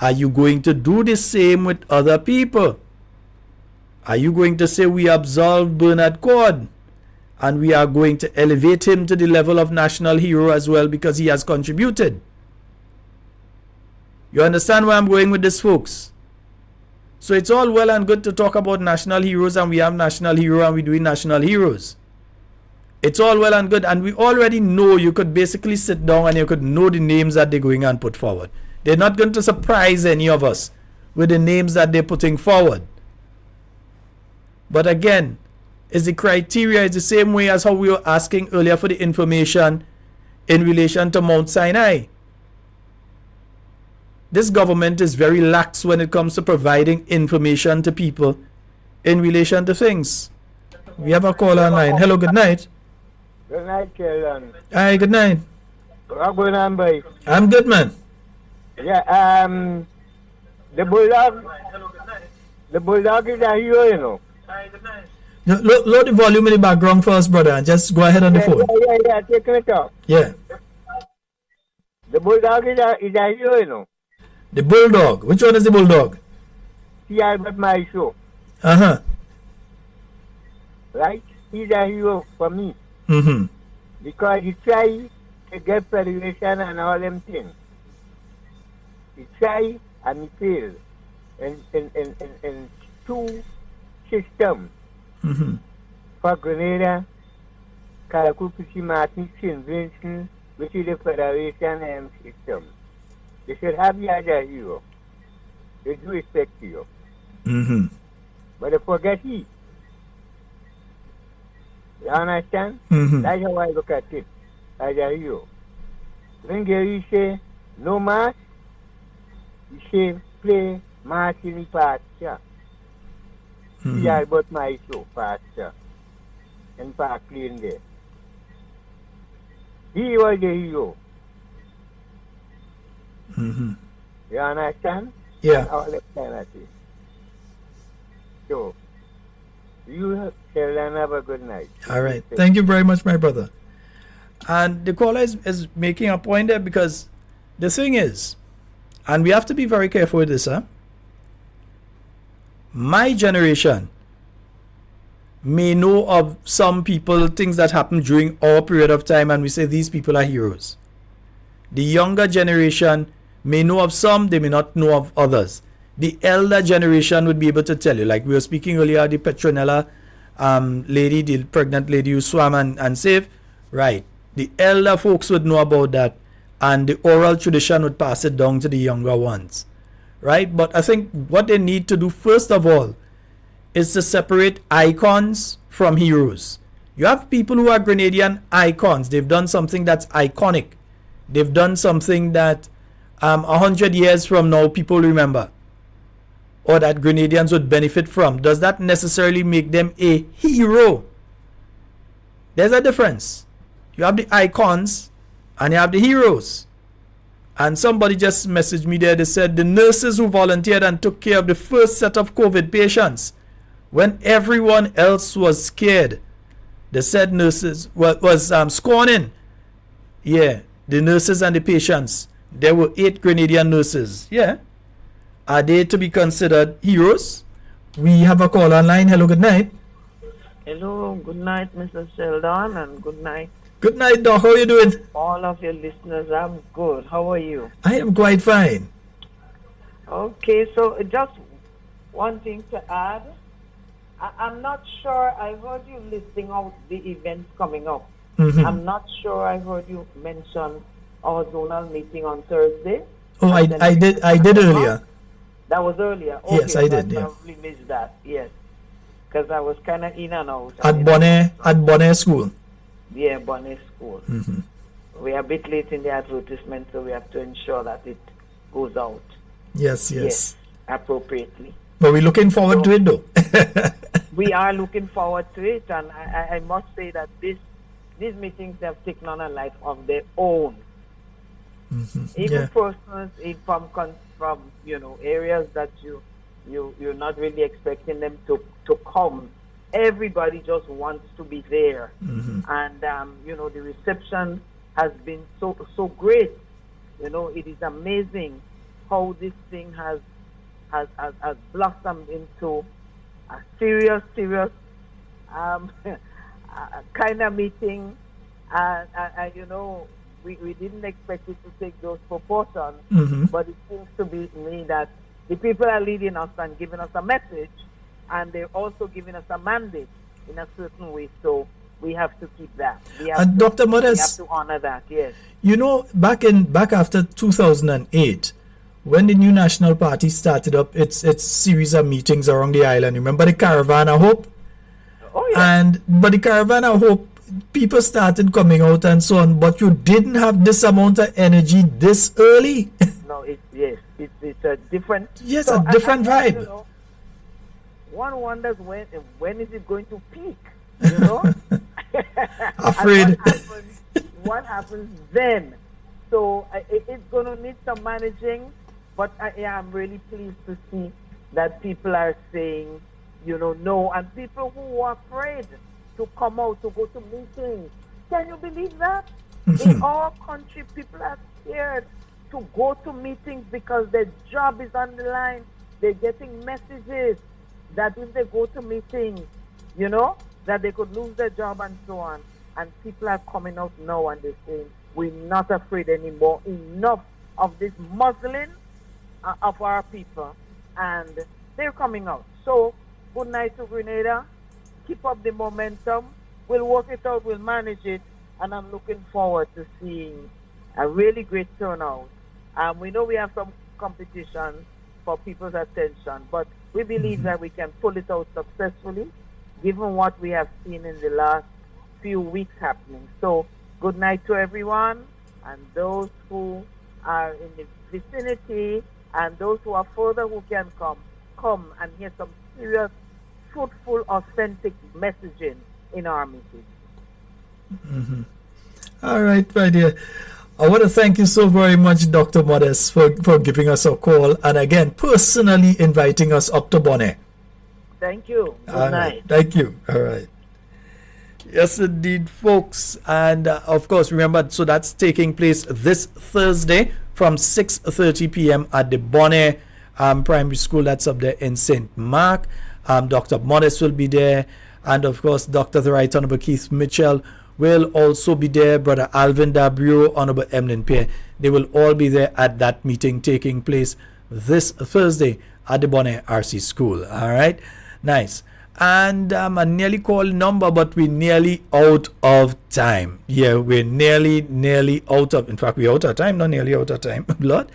are you going to do the same with other people? Are you going to say we absolve Bernard Cord and we are going to elevate him to the level of national hero as well because he has contributed? You understand where I'm going with this, folks? So it's all well and good to talk about national heroes, and we have national hero and we're doing national heroes. It's all well and good, and we already know. You could basically sit down and you could know the names that they're going and put forward. They're not going to surprise any of us with the names that they're putting forward. But again, is the criteria is the same way as how we were asking earlier for the information in relation to Mount Sinai. This government is very lax when it comes to providing information to people in relation to things. We have a call online. Hello, good night. Good night, Sheldon. Hi, good night. What's going on, boy? I'm good, man. Yeah, the bulldog is a hero, you know. Load the volume in the background first, brother, and just go ahead on the phone. Yeah, take it off. Yeah. The bulldog is a hero, you know. The bulldog. Which one is the bulldog? See, Albert, my show. Uh-huh. Right? He's a hero for me. Mm-hmm. Because he tried to get federation and all them things. He tried and he failed in two systems. Mm-hmm. For Grenada, Carriacou, Martin, St. Vincent, which is the federation system. They should have you as a hero. They do respect you. Mm-hmm. But they forget he. You understand? Mm-hmm. That's how I look at it as a hero. When Gary say no mass, he say play mass in the pasture. Mm-hmm. See about my show pasture and park playing there. He was the hero. Mm-hmm. You understand? Yeah. All that kind of thing. So, you Sheldon, have a good night. All right. Thank you very much, my brother. And the caller is making a point there, because the thing is, and we have to be very careful with this, huh? My generation may know of some people, things that happened during our period of time, and we say these people are heroes. The younger generation may know of some, they may not know of others. The elder generation would be able to tell you, like we were speaking earlier, the Petronella lady, the pregnant lady who swam and saved, right? The elder folks would know about that, and the oral tradition would pass it down to the younger ones, right? But I think what they need to do first of all is to separate icons from heroes. You have people who are Grenadian icons. They've done something that's iconic. They've done something that 100 years from now people remember, or that Grenadians would benefit from. Does that necessarily make them a hero? There's a difference. You have the icons and you have the heroes. And somebody just messaged me there. They said the nurses who volunteered and took care of the first set of COVID patients when everyone else was scared. They said nurses was scorning. Yeah, the nurses and the patients. There were 8 Grenadian nurses. Yeah. Are they to be considered heroes? We have a call online. Hello, good night. Hello, good night, Mr. Sheldon, and good night. Good night, Doc. How are you doing? All of your listeners, I'm good. How are you? I am quite fine. Okay, so just one thing to add. I'm not sure. I heard you listing out the events coming up. Mhm. I'm not sure I heard you mention our zonal meeting on Thursday. Oh, I did earlier. That was earlier. Okay, Yes, I so did, yeah. probably missed that. Yes, because I was kind of in and out. At Bonnet School. Yeah, Bonnet School. Mhm. We are a bit late in the advertisement, so we have to ensure that it goes out. Yes. Appropriately. But we're looking forward to it, though. We are looking forward to it, and I must say that these meetings have taken on a life of their own. Even persons from areas that you're not really expecting them to come. Everybody just wants to be there, and the reception has been so great. It is amazing how this thing has blossomed into a serious kind of meeting, and we didn't expect it to take those proportions, but it seems to be me that the people are leading us and giving us a message, and they're also giving us a mandate in a certain way. So we have to keep that. Dr. Modest, we have to honor that. Yes. Back after 2008, when the new National Party started up its series of meetings around the island, remember the Caravan of Hope? Oh, yeah. But the Caravan of Hope, people started coming out and so on, but you didn't have this amount of energy this early. No, it's a different. Yes, a different vibe. One wonders when is it going to peak? Afraid. What happens then? So it's going to need some managing, but I'm really pleased to see that people are saying, no, and people who are afraid to come out, to go to meetings. Can you believe that? In our country, people are scared to go to meetings because their job is on the line. They're getting messages that if they go to meetings, that they could lose their job and so on. And people are coming out now and they're saying, we're not afraid anymore. Enough of this muzzling of our people. And they're coming out. So, good night to Grenada. Keep up the momentum. We'll work it out. We'll manage it. And I'm looking forward to seeing a really great turnout. We know we have some competition for people's attention, but we believe that we can pull it out successfully, given what we have seen in the last few weeks happening. So, good night to everyone, and those who are in the vicinity, and those who are further who can come and hear some serious, fruitful, authentic messaging in our meeting. All right, my dear. I want to thank you so very much, Dr. Modest, for giving us a call and again, personally inviting us up to Bonnet. Thank you. Good All night. right. Thank you. All right. Yes, indeed, folks. And of course, remember, so that's taking place this Thursday from 6:30 p.m. at the Bonnet Primary School. That's up there in St. Mark. Dr. Modest will be there. And of course, Dr. the Right Honorable Keith Mitchell will also be there. Brother Alvin Dabrio, Honorable Emlyn Pierre. They will all be there at that meeting taking place this Thursday at the Bonnet RC School. All right. Nice. And I nearly called number, but we're nearly out of time. Yeah, we're nearly out of, in fact, we're out of time, not nearly out of time. Lord,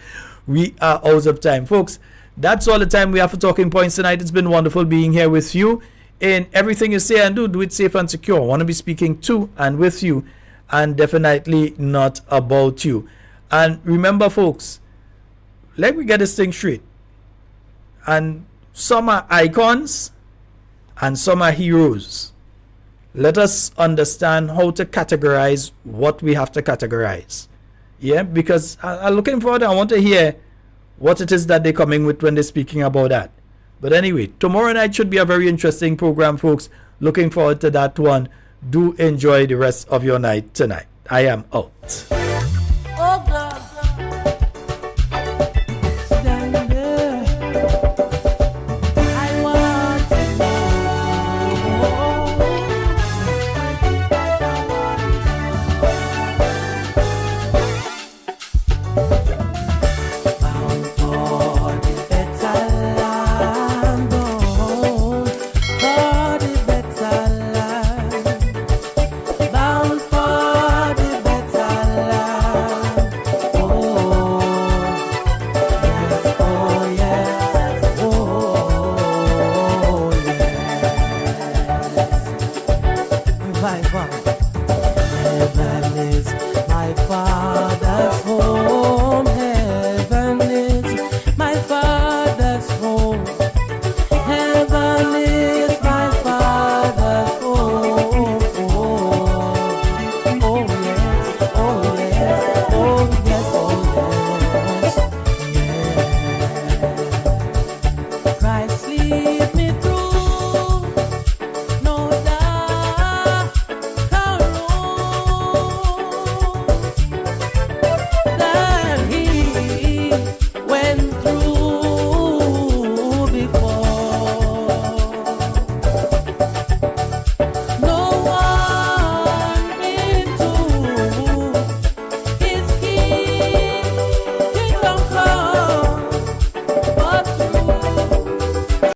we are out of time. Folks, that's all the time we have for Talking Points tonight. It's been wonderful being here with you. In everything you say and do it safe and secure. I want to be speaking to and with you, and definitely not about you. And remember, folks, let me get this thing straight. And some are icons and some are heroes. Let us understand how to categorize what we have to categorize. Yeah, because I'm looking forward. I want to hear what it is that they're coming with when they're speaking about that. But anyway, tomorrow night should be a very interesting program, folks. Looking forward to that one. Do enjoy the rest of your night tonight. I am out.